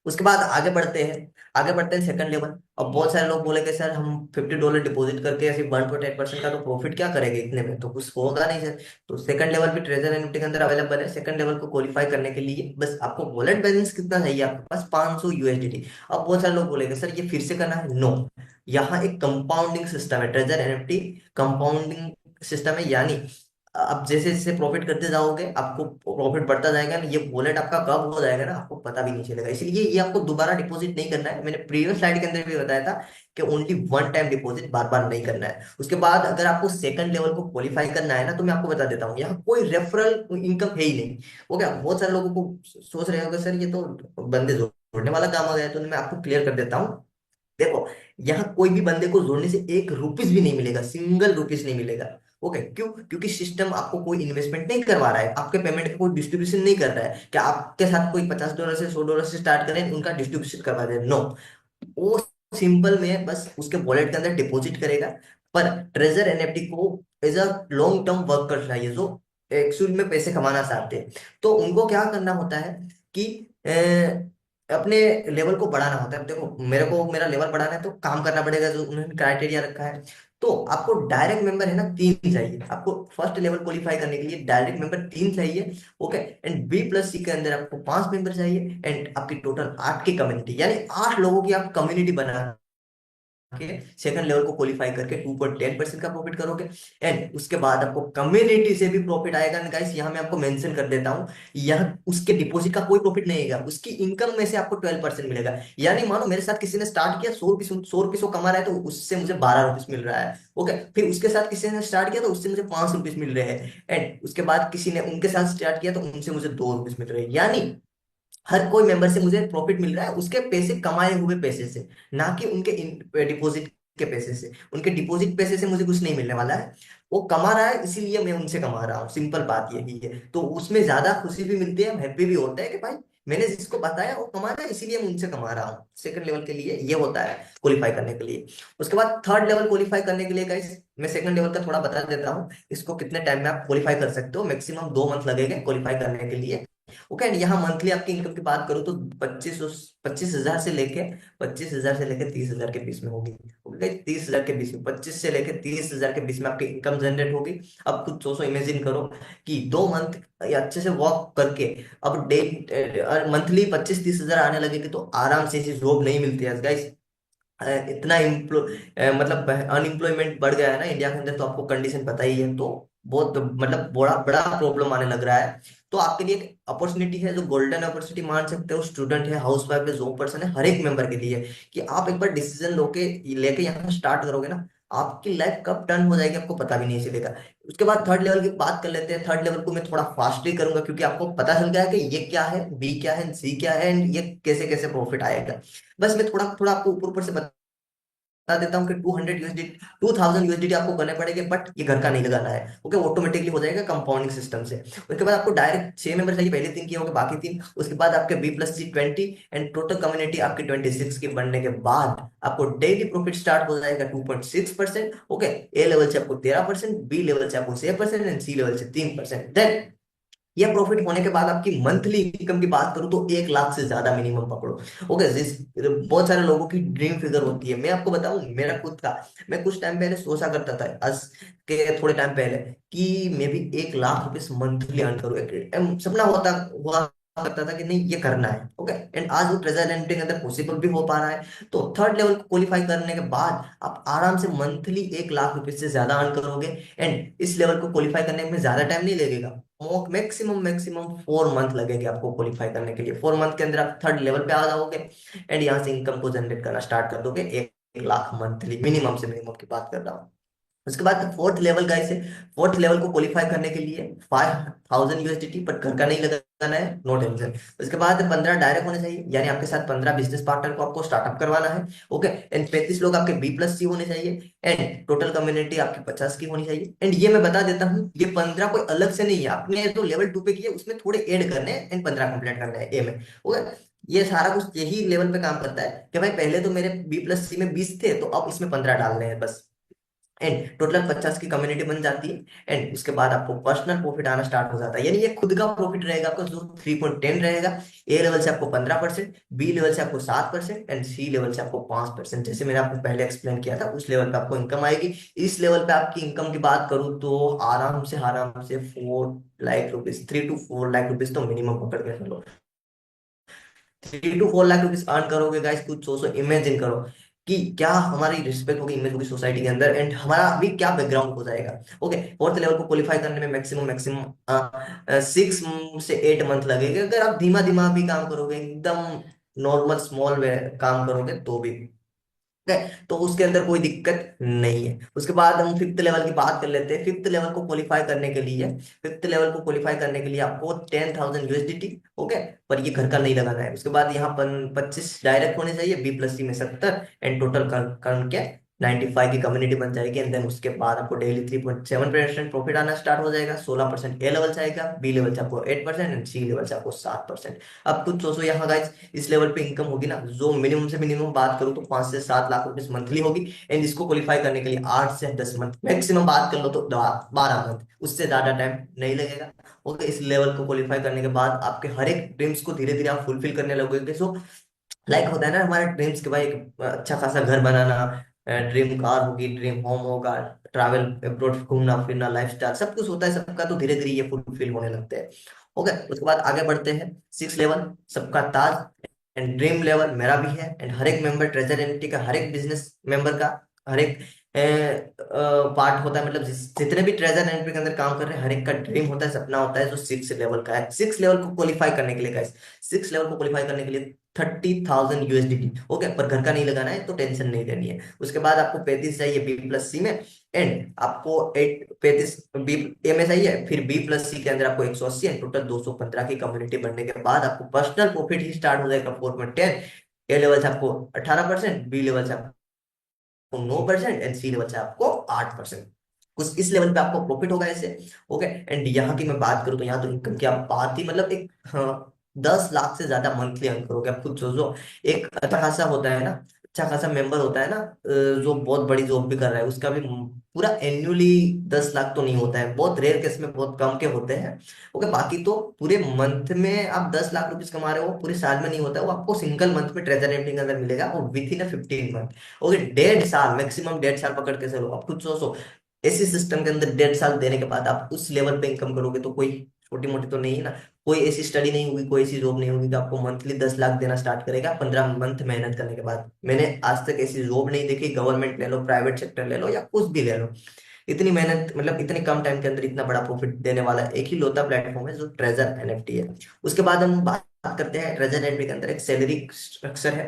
उसके बाद आगे बढ़ते हैं सेकंड लेवल। अब बहुत सारे लोग बोले कि सर हम $50 डिपॉजिट करके ऐसे 1.8% का तो प्रॉफिट क्या करेंगे, इतने में तो कुछ होगा नहीं सर। तो सेकंड लेवल भी ट्रेजर एनएफटी के अंदर अवेलेबल है। सेकंड लेवल को क्वालिफाई करने के लिए बस आपको वॉलेट बैलेंस कितना चाहिए, आपके पास 500 USDT। अब बहुत सारे लोग बोलेंगे सर ये फिर से करना है, नो, यहाँ एक कंपाउंडिंग सिस्टम है, ट्रेजर एनएफटी कंपाउंडिंग सिस्टम है, यानी अब जैसे जैसे प्रॉफिट करते जाओगे आपको प्रॉफिट बढ़ता जाएगा ना, ये वॉलेट आपका कब हो जाएगा ना आपको पता भी नहीं चलेगा। इसलिए ये आपको दोबारा डिपॉजिट नहीं करना है, मैंने प्रीवियस स्लाइड के अंदर भी बताया था कि ओनली वन टाइम डिपॉजिट, बार बार नहीं करना है। उसके बाद अगर आपको सेकंड लेवल को क्वालिफाई करना है ना, तो मैं आपको बता देता हूँ, यहाँ कोई रेफरल इनकम है ही नहीं। हो गया, बहुत सारे लोगों को सोच रहे होंगे सर ये तो बंदे जोड़ने वाला काम आ गया, तो मैं आपको क्लियर कर देता हूँ। देखो, यहाँ कोई भी बंदे को जोड़ने से 1 रुपीस भी नहीं मिलेगा, सिंगल रुपीस नहीं मिलेगा। ओके, क्यों? क्योंकि सिस्टम आपको कोई इन्वेस्टमेंट नहीं करवा रहा है, आपके पेमेंट का कोई डिस्ट्रीब्यूशन नहीं कर रहा है कि आपके साथ कोई $50 से $100 से स्टार्ट करें उनका डिस्ट्रीब्यूशन करवा दे, नो। वो सिंपल में बस उसके वॉलेट के अंदर डिपॉजिट करेगा। पर ट्रेजर एनएफटी को as a long term worker चाहिए, जो एक्चुअल में पैसे कमाना चाहते हैं। तो उनको क्या करना होता है कि अपने लेवल को बढ़ाना होता है। देखो, मेरे को मेरा लेवल बढ़ाना है तो काम करना पड़ेगा, जो उन्होंने क्राइटेरिया रखा है। तो आपको डायरेक्ट मेंबर है ना 3 चाहिए, आपको फर्स्ट लेवल क्वालिफाई करने के लिए डायरेक्ट मेंबर 3 चाहिए। ओके, एंड B+C के अंदर आपको 5 मेंबर चाहिए, एंड आपकी टोटल 8 की कम्युनिटी, यानी 8 लोगों की आप कम्युनिटी बना के सेकंड लेवल को क्वालिफाई करके 2.10% का प्रॉफिट करोगे। एंड उसके बाद आपको कम्युनिटी से भी प्रॉफिट आएगा। गाइस, यहाँ मैं आपको मेंशन कर देता हूँ, यह उसके डिपॉजिट का कोई प्रॉफिट नहीं आएगा, उसकी इनकम में से आपको 12% मिलेगा। यानी मानो मेरे साथ किसी ने स्टार्ट किया, 100 रुपीज वो कमा रहा है, तो उससे मुझे 12 रुपीज मिल रहा है। ओके, फिर उसके साथ किसी ने स्टार्ट किया तो उससे मुझे 5 रुपीज मिल रहे हैं। एंड उसके बाद किसी ने उनके साथ स्टार्ट किया तो उनसे मुझे 2 रुपीज मिल रहे हैं। यानी हर कोई मेंबर से मुझे प्रॉफिट मिल रहा है उसके पैसे, कमाए हुए पैसे से, ना कि उनके डिपॉजिट के पैसे से। उनके डिपॉजिट पैसे से मुझे कुछ नहीं मिलने वाला है। वो कमा रहा है इसीलिए मैं उनसे कमा रहा हूँ, सिंपल बात यही है। तो उसमें ज्यादा खुशी भी मिलती है, हैप्पी भी होता है कि भाई मैंने जिसको बताया वो कमा रहा है, इसीलिए मैं उनसे कमा रहा हूँ। सेकंड लेवल के लिए ये होता है क्वालिफाई करने के लिए। उसके बाद थर्ड लेवल क्वालिफाई करने के लिए गाइस, मैं सेकंड लेवल का थोड़ा बता देता हूँ, इसको कितने टाइम में आप क्वालिफाई कर सकते हो। मैक्सिमम 2 मंथ लगेगा क्वालिफाई करने के लिए। ओके, एंड यहाँ मंथली आपकी इनकम की बात करूँ तो 25,000 से लेके 30,000 के बीच में होगी। ओके, 30,000 के बीच में, 25 से लेके 30,000 के बीच में आपकी इनकम जनरेट होगी। अब कुछ सोचो, इमेजिन करो कि 2 मंथ या अच्छे से वर्क करके अब डे मंथली 25-30 हजार आने लगेगी, तो आराम से ऐसी जॉब नहीं मिलती है गाइस। इतना मतलब अनएम्प्लॉयमेंट बढ़ गया है ना इंडिया के अंदर, तो आपको कंडीशन पता ही है। तो बहुत मतलब बड़ा बड़ा प्रॉब्लम आने लग रहा है। तो आपके लिए एक अपॉर्चुनिटी है, जो गोल्डन अपॉर्चुनिटी मान सकते हो। स्टूडेंट है, हाउस वाइफ है, जॉब पर्सन है, हर एक मेंबर के लिए, कि आप एक बार डिसीजन लोके लेके यहाँ स्टार्ट करोगे ना, आपकी लाइफ कब टर्न हो जाएगी आपको पता भी नहीं चलेगा। उसके बाद थर्ड लेवल की बात कर लेते हैं। थर्ड लेवल को मैं थोड़ा फास्ट ही करूंगा, क्योंकि आपको पता चल गया है कि ये क्या है, बी क्या है, सी क्या है, एंड ये कैसे कैसे प्रॉफिट आएगा। बस मैं थोड़ा थोड़ा आपको ऊपर ऊपर से बता देता हूँ कि 2,000 USDT आपको करने पड़ेंगे, बट ये घर का नहीं लगाना है। ओके, ऑटोमेटिकली हो जाएगा कंपाउंडिंग सिस्टम से। उसके बाद आपको डायरेक्ट 6 मेंबर चाहिए, पहले 3 किए होंगे, बाकी 3। उसके बाद आपके B+C 20, एंड टोटल कम्युनिटी आपकी 26 की बनने के बाद आपको डेली प्रॉफिट स्टार्ट हो जाएगा 2.6%। ओके, ए लेवल से आपको 13%, बी लेवल से आपको 6%, एंड सी लेवल से 3%। देन ये प्रॉफिट होने के बाद आपकी मंथली इनकम की बात करूं तो 1 लाख से ज्यादा मिनिमम पकड़ो। ओके, जिस बहुत सारे लोगों की ड्रीम फिगर होती है, मैं आपको बताऊं मेरा खुद का, मैं कुछ टाइम पहले सोचा करता था, आज के थोड़े टाइम पहले, कि मैं भी 1 लाख रुपए मंथली अर्न करूं। सपना होता हुआ करता था कि नहीं ये करना है। ओके, एंड आज वो ट्रेजर एंट्री के अंदर पॉसिबल भी हो पा रहा है। तो थर्ड लेवल को क्वालिफाई करने के बाद आप आराम से मंथली 1 लाख रुपए से ज्यादा अर्न करोगे। एंड इस लेवल को क्वालिफाई करने में ज्यादा टाइम नहीं लगेगा, मैक्सिमम मैक्सिमम 4 मंथ लगेंगे आपको क्वालिफाई करने के लिए। 4 मंथ के अंदर आप थर्ड लेवल पे आ जाओगे, एंड यहाँ से इनकम को जनरेट करना स्टार्ट कर दोगे। 1 लाख मंथली मिनिमम से मिनिमम की बात कर रहा हूँ। उसके बाद फोर्थ लेवल का इसे, फोर्थ लेवल को क्वालिफाई करने के लिए 5,000 USDT, पर घर का नहीं लगाना है, नो टेंशन। उसके बाद 15 डायरेक्ट होने चाहिए, यानी आपके साथ 15 बिजनेस पार्टनर को आपको स्टार्टअप करवाना है। ओके, एंड 35 लोग आपके B+C होने चाहिए, एंड टोटल कम्युनिटी आपकी 50 की होनी चाहिए। एंड ये मैं बता देता हूँ, ये 15 कोई अलग से नहीं है, आपने तो लेवल 2 पे किया उसमें थोड़े ऐड करने हैं, एंड 15 कंप्लीट करना है ए में। ओके, ये सारा कुछ यही लेवल पे काम करता है कि भाई पहले तो मेरे B+C में 20 थे, तो अब इसमें 15 डालने हैं बस। एंड टोटल 50 की कम्युनिटी बन जाती है। एंड उसके बाद आपको पर्सनल प्रॉफिट आना स्टार्ट हो जाता है, यानी ये खुद का प्रॉफिट रहेगा आपका, जो 3.10 रहेगा। ए लेवल से आपको 15%, बी लेवल से आपको 7%, एंड सी लेवल से आपको 5%। जैसे मैंने आपको पहले एक्सप्लेन किया था, उस लेवल पे आपको इनकम आएगी। इस लेवल पे आपकी इनकम की बात करूँ तो आराम से 4 lakh rupees, 3 to 4 lakh rupees तो मिनिमम पकड़ के चलो। 3 to 4 लाख रुपीज अर्न करोगे गाइस, कुछ सोचो, इमेजिन करो कि क्या हमारी रिस्पेक्ट होगी, इमेज होगी सोसाइटी के अंदर, एंड हमारा भी क्या बैकग्राउंड हो जाएगा। ओके, फोर्थ लेवल को क्वालिफाई करने में मैक्सिमम मैक्सिमम 6 से 8 मंथ लगेगा, अगर आप धीमा धीमा भी काम करोगे, एकदम नॉर्मल स्मॉल काम करोगे तो भी। है, तो उसके अंदर कोई दिक्कत नहीं है। उसके बाद हम फिफ्थ लेवल की बात कर लेते हैं। फिफ्थ लेवल को क्वालिफाई करने के लिए, फिफ्थ लेवल को क्वालिफाई करने के लिए आपको 10,000 USDT। ओके, पर ये घर का नहीं लगाना है। उसके बाद यहाँ पर 25 डायरेक्ट होने चाहिए, B+C में 70, एंड टोटल कर के 95 की कम्युनिटी बन जाएगी, एंड देन उसके बाद आपको डेली 3.7% प्रॉफिट आना स्टार्ट हो जाएगा। 16% ए लेवल से आएगा, बी लेवल से आपको 8% एंड सी लेवल से आपको 7%। अब कुछ सोचो यहाँ गाइस, इस लेवल पे इनकम होगी ना, जो मिनिमम से मिनिमम बात करूँ तो 5 से 7 लाख रुपए मंथली होगी। एंड इसको क्वालिफाई करने के लिए 8 से 10 मंथ, मैक्सिमम बात कर लो तो 12 मंथ, उससे ज्यादा टाइम नहीं लगेगा। ओके, इस लेवल को क्वालिफाई करने के बाद आपके हर एक ड्रीम्स को धीरे धीरे आप फुलफिल करने लगोगे। सो लाइक होता है ना हमारे ड्रीम्स के भाई, एक अच्छा खासा घर बनाना, ड्रीम कार होगी, ड्रीम होम होगा, ट्रैवल अब्रॉड, घूमना फिरना, लाइफस्टाइल, सब कुछ होता है सबका, तो धीरे धीरे ये फुलफिल होने लगते हैं। ओके, उसके बाद आगे बढ़ते हैं। 6 लेवल, सबका ताज। एंड ड्रीम लेवल मेरा भी है, एंड हर एक मेंबर, ट्रेजर एंटिटी का हर एक बिजनेस मेंबर का हर एक पार्ट होता है, मतलब जितने भी ट्रेजर एंट्री के अंदर काम कर रहे हैं हर एक का ड्रीम होता है, सपना होता है जो 6 लेवल का है। 6 लेवल को क्वालिफाई करने के लिए गाइस, 6 लेवल को क्वालिफाई करने के लिए 30,000 USDT। ओके, पर घर का नहीं लगाना है तो टेंशन नहीं लेनी है। उसके बाद आपको 35 चाहिए B+C में, एंड आपको 35 बी ए में चाहिए, फिर B+C के अंदर आपको 180, एंड टोटल 215 की कम्युनिटी बनने के बाद आपको पर्सनल प्रॉफिट ही स्टार्ट हो जाएगा 4.10। ए लेवल से आपको 18%, बी लेवल से आपको 9%, एंड सी लेवल से आपको 8%। कुछ इस लेवल पे आपको प्रॉफिट होगा ऐसे। ओके, एंड यहाँ की मैं बात करूँ तो यहाँ तो इनकम की आप बात ही, मतलब एक, हाँ, 10 लाख से ज्यादा मंथली अर्न करोगे। आप खुद सोचो, एक अच्छा खासा होता है ना, अच्छा खासा मेंबर होता है ना, जो बहुत बड़ी जॉब भी कर रहा है, उसका भी पूरा एन्युअली 10 लाख तो नहीं होता है, बहुत रेयर केस में बहुत कम के होते हैं। ओके, बाकी तो पूरे मंथ में आप 10 लाख रुपीज कमा रहे हो, पूरे साल में नहीं होता है, वो आपको सिंगल मंथ में ट्रेजर रेटिंग के अंदर मिलेगा, और विथ इन 15 मंथ। ओके, 1.5 साल, मैक्सिमम 1.5 साल पकड़ के चलो। आप खुद सोचो, ऐसी सिस्टम के अंदर 1.5 साल देने के बाद आप उस लेवल पे इनकम करोगे, तो कोई छोटी मोटी तो नहीं है ना। कोई ऐसी स्टडी नहीं होगी, कोई ऐसी जॉब नहीं होगी कि आपको मंथली 10 लाख देना स्टार्ट करेगा 15 मंथ मेहनत करने के बाद। मैंने आज तक ऐसी जॉब नहीं देखी, गवर्नमेंट ले लो, प्राइवेट सेक्टर ले लो, या कुछ भी ले लो, इतनी मेहनत, मतलब इतने कम टाइम के अंदर इतना बड़ा प्रॉफिट देने वाला एक ही लोता प्लेटफॉर्म है जो ट्रेजर एनएफटी है। उसके बाद हम बात करते हैं ट्रेजर एनएफटी के अंदर एक सैलरी स्ट्रक्चर है।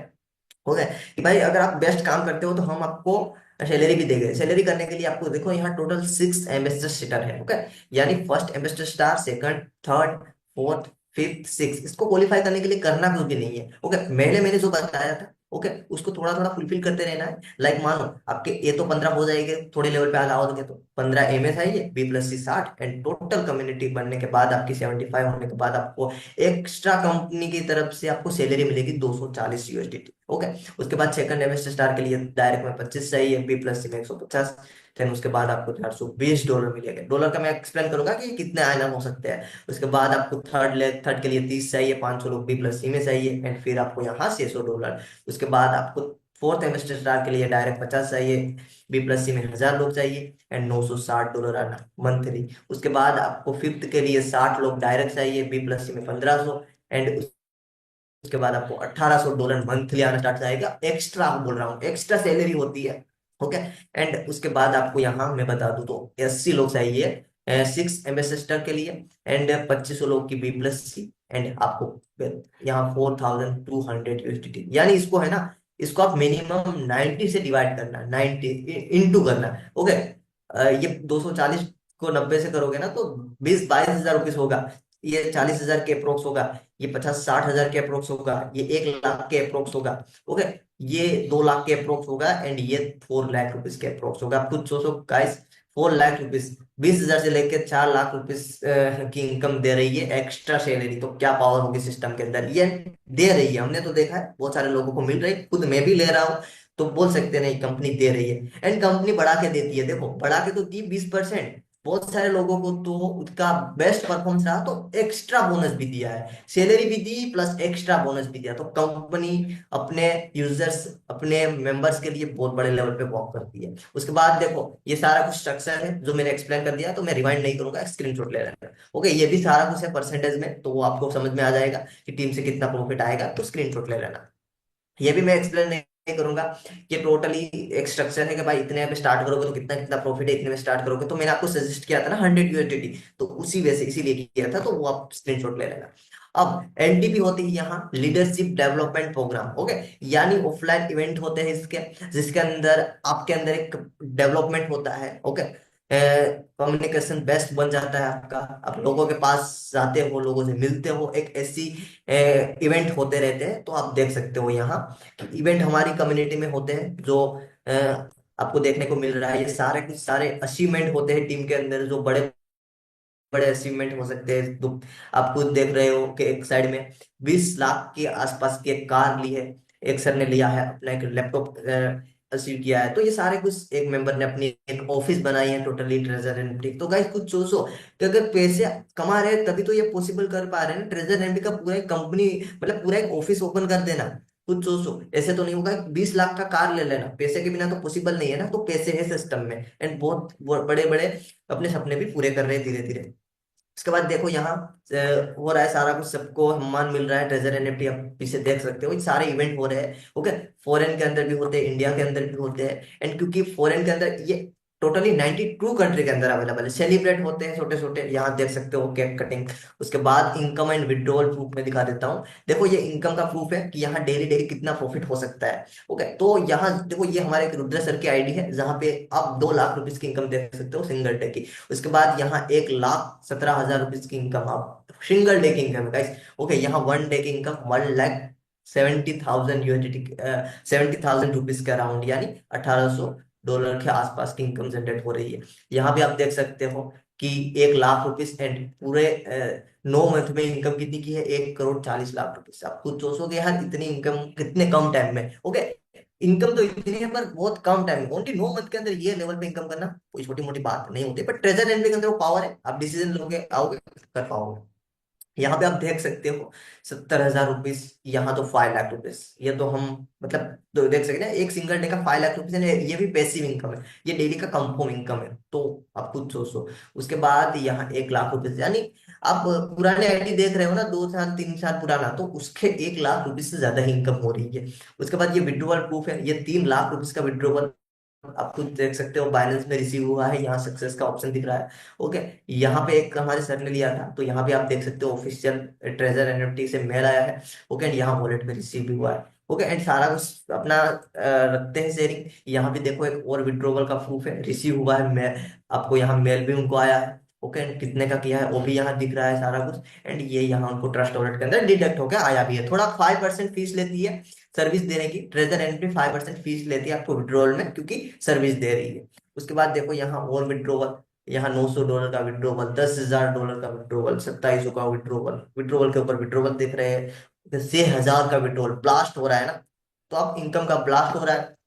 हो गया कि भाई अगर आप बेस्ट काम करते हो तो हम आपको सैलरी भी देंगे। सैलरी करने के लिए आपको देखो यहाँ टोटल 6 एम्बेसडर स्टार है। ओके, यानी first ambassador star, second, third, fourth, fifth, six, इसको क्वालिफाई करने के लिए करना कुछ भी नहीं है। ओके, मैंने जो बताया था, ओके, उसको थोड़ा थोड़ा फुलफिल करते रहना है। लाइक मानो आपके ए तो 15 हो जाएंगे, थोड़े लेवल पे आ जाओगे तो 15 एम एस आइए, B+C 60, एंड टोटल कम्युनिटी बनने के बाद आपकी 75 होने के बाद आपको एक्स्ट्रा कंपनी की तरफ से आपको सैलरी मिलेगी 240 USDT। ओके, उसके बाद सेकंड एमएसटी स्टार के लिए डायरेक्ट में 25 चाहिए, B+C में 150, देन उसके बाद आपको $420 मिलेगा। डॉलर का मैं एक्सप्लेन करूंगा कि कितने आइटम हो सकते हैं। उसके बाद आपको थर्ड के लिए 30 चाहिए, 500 लोग B+C में चाहिए, एंड फिर आपको यहाँ $600। उसके बाद आपको फोर्थ एमएसटी स्टार के लिए डायरेक्ट 50 चाहिए, B+C में 1000 लोग चाहिए, एंड $960 आना मंथली। उसके बाद आपको फिफ्थ के लिए 60 लोग डायरेक्ट चाहिए, B+C में 1500, एंड उसके बाद आपको $1800 मंथली आना स्टार्ट जाएगा। एक्स्ट्रा बोल रहा हूँ, एक्स्ट्रा सैलरी होती है। ओके, एंड उसके बाद आपको यहाँ मैं बता दूं तो 80 लोग चाहिए 6 एम्बेसडर के लिए, एंड 2500 लोग की B+C, एंड आपको यहाँ 4200 USDT। यानी इसको है ना, इसको आप मिनिमम 90 से डिवाइड करना, 90 इंटू करना। ओके, ये 240 को 90 से करोगे ना तो 20-22 हजार रुपीज होगा। ये 40 हजार के अप्रोक्स होगा, ये 50-60 हजार के अप्रोक्स होगा, ये 1 लाख के अप्रोक्स होगा। ओके, ये 2 लाख के अप्रोक्स होगा, एंड ये 4 लाख रुपीज के अप्रोक्स होगा। आप कुछ सोचो गाइस, 4 लाख रुपीज, 20 हजार से लेकर 4 लाख रुपीज की इनकम दे रही है एक्स्ट्रा सैलरी, तो क्या पावर होगी सिस्टम के अंदर। ये दे रही है, हमने तो देखा है बहुत सारे लोगों को मिल रही है, खुद मैं भी ले रहा हूँ, तो बोल सकते नहीं कंपनी दे रही है। एंड कंपनी बढ़ा के देती है, देखो बढ़ा के तो दी 20%, बहुत सारे लोगों को तो उसका बेस्ट परफॉर्मेंस रहा तो एक्स्ट्रा बोनस भी दिया है, सैलरी भी दी प्लस एक्स्ट्रा बोनस भी दिया। तो कंपनी अपने यूजर्स, अपने मेंबर्स के लिए बहुत बड़े लेवल पे वर्क करती है। उसके बाद देखो ये सारा कुछ स्ट्रक्चर है जो मैंने एक्सप्लेन कर दिया, तो मैं रिवाइंड नहीं करूंगा, स्क्रीनशॉट ले लेना। ओके, ये भी सारा कुछ है परसेंटेज में, तो वो आपको समझ में आ जाएगा कि टीम से कितना प्रॉफिट आएगा, तो स्क्रीनशॉट ले लेना। ये भी मैं एक्सप्लेन नहीं करूंगा, ये टोटली एक स्ट्रक्चर है कि भाई इतने पे स्टार्ट करोगे तो कितना कितना प्रॉफिट है, इतने में स्टार्ट करोगे। तो मैंने आपको सजेस्ट किया था ना 100 USDT, तो उसी वजह से इसीलिए किया था, तो वो आप स्क्रीनशॉट ले लेना। अब एनडीपी होती है यहाँ लीडरशिप डेवलपमेंट प्रोग्राम। ओके, यानी ऑफलाइन इवेंट होते हैं इसके, जिसके अंदर आपके अंदर एक डेवलपमेंट होता है। ओके, कम्युनिकेशन बेस्ट बन जाता है आपका, आप लोगों के पास जाते हो, लोगों से मिलते हो, एक ऐसी इवेंट होते रहते हैं। तो आप देख सकते हो यहाँ इवेंट हमारी कम्युनिटी में होते हैं, जो आपको देखने को मिल रहा है। ये सारे कुछ सारे अचीवमेंट होते हैं टीम के अंदर, जो बड़े बड़े अचीवमेंट हो सकते हैं। तो आप खुद देख रहे हो कि एक साइड में 20 लाख के आसपास की एक कार ली है, एक सर ने लिया है अपना एक लैपटॉप अचीव किया है। तो ये सारे कुछ एक मेंबर ने अपनी एक ऑफिस बनाई है टोटली ट्रेजर एंड। तो गाइस कुछ सोचो कि अगर पैसे कमा रहे हैं तभी तो ये पॉसिबल कर पा रहे हैं ना, ट्रेजर एंड का पूरा एक कंपनी, मतलब पूरा एक ऑफिस ओपन कर देना। कुछ सोचो, ऐसे तो नहीं होगा। 20 लाख का कार ले लेना पैसे के बिना तो पॉसिबल नहीं है ना। तो पैसे है सिस्टम में, एंड बहुत बड़े बड़े अपने सपने भी पूरे कर रहे हैं धीरे धीरे। उसके बाद देखो यहाँ हो रहा है सारा कुछ, सबको सम्मान मिल रहा है। ट्रेजर एनएफटी आप पीछे देख सकते हो, ये सारे इवेंट हो रहे हैं। ओके, फॉरेन के अंदर भी होते हैं, इंडिया के अंदर भी होते हैं। एंड क्योंकि फॉरेन के अंदर ये टोटली 92 कंट्री के अंदर अवेलेबल है, सेलिब्रेट होते हैं छोटे छोटे, यहाँ देख सकते हो केक कटिंग। उसके बाद इनकम एंड विड्रॉल प्रूफ में दिखा देता हूँ। देखो ये इनकम का प्रूफ है कि यहाँ डेली डेली कितना प्रॉफिट हो सकता है। ओके, तो यहाँ देखो ये हमारे एक रुद्र सर की आईडी है, जहाँ पे आप 2 लाख रुपीज की इनकम देख सकते हो सिंगल डे की। उसके बाद यहाँ 1,17,000 रुपीज की इनकम आप सिंगल डे की इनकम है गाइस। ओके, यहाँ वन डे की इनकम 1,70,000 USD, 70,000 रुपीज के अराउंड, यानी $1,800 के आसपास की इनकम जनरेट हो रही है। यहाँ भी आप देख सकते हो कि 1 लाख रुपीज, एंड पूरे 9 मंथ में इनकम कितनी की है, 1,40,40,00,000 रुपीज। आप खुद सोचोगे यार इतनी इनकम कितने कम टाइम में। ओके, इनकम तो इतनी है पर बहुत कम टाइम में, ओनली 9 मंथ के अंदर ये लेवल पे इनकम करना कोई छोटी मोटी बात नहीं होती। पर ट्रेजर एंड के अंदर वो पावर है, आप डिसीजन लोगे आओगे कर पाओगे। यहाँ पे आप देख सकते हो 70,000 रुपीज, यहाँ तो 5 लाख रुपीज। ये तो हम मतलब तो देख सकते हैं एक सिंगल डे का 5 लाख रुपीज है, ये भी पैसिव इनकम है, ये डेली का कंफर्म इनकम है। तो आप खुद सोचो। उसके बाद यहाँ 1 लाख रुपीज, यानी आप पुराने आईडी देख रहे हो ना, 2 साल 3 साल पुराना, तो उसके 1 लाख रुपीज से ज्यादा ही इनकम हो रही है। उसके बाद ये विड्रोवल प्रूफ है, ये 3 लाख रुपीज का विड्रोवल आप खुद देख सकते हो, बाइनेंस में रिसीव हुआ है, यहाँ सक्सेस का ऑप्शन दिख रहा है। ओके, यहाँ पे एक हमारे सर ने लिया था, तो यहाँ पे आप देख सकते हो ऑफिशियल ट्रेजर एनएफटी से मेल आया है। ओके, एंड यहाँ वॉलेट में रिसीव भी हुआ है। ओके, एंड सारा कुछ अपना रखते हैं शेयरिंग। यहाँ पे देखो एक और विड्रोवल का प्रूफ है, रिसीव हुआ है, मैं आपको यहाँ मेल भी उनको आया है। ओके, एंड कितने का किया है वो भी यहाँ दिख रहा है सारा कुछ। एंड ये यहाँ उनको ट्रस्ट वॉलेट के अंदर डिडक्ट होकर आया भी है। थोड़ा 5% फीस लेती है सर्विस देने की, ट्रेजर एंट्री 5% फीस लेती है आपको विड्रॉल में, क्योंकि सर्विस दे रही है। उसके बाद देखो यहाँ और विड्रोवल, यहाँ $900 का विड्रोवल, $10,000 का विड्रोवल, 2700 का विड्रोवल, विड्रोवल के ऊपर विड्रोवल दिख रहे हैं, 6,000 का विड्रोवल ब्लास्ट हो रहा है ना। तो अब इनकम का ब्लास्ट हो रहा है।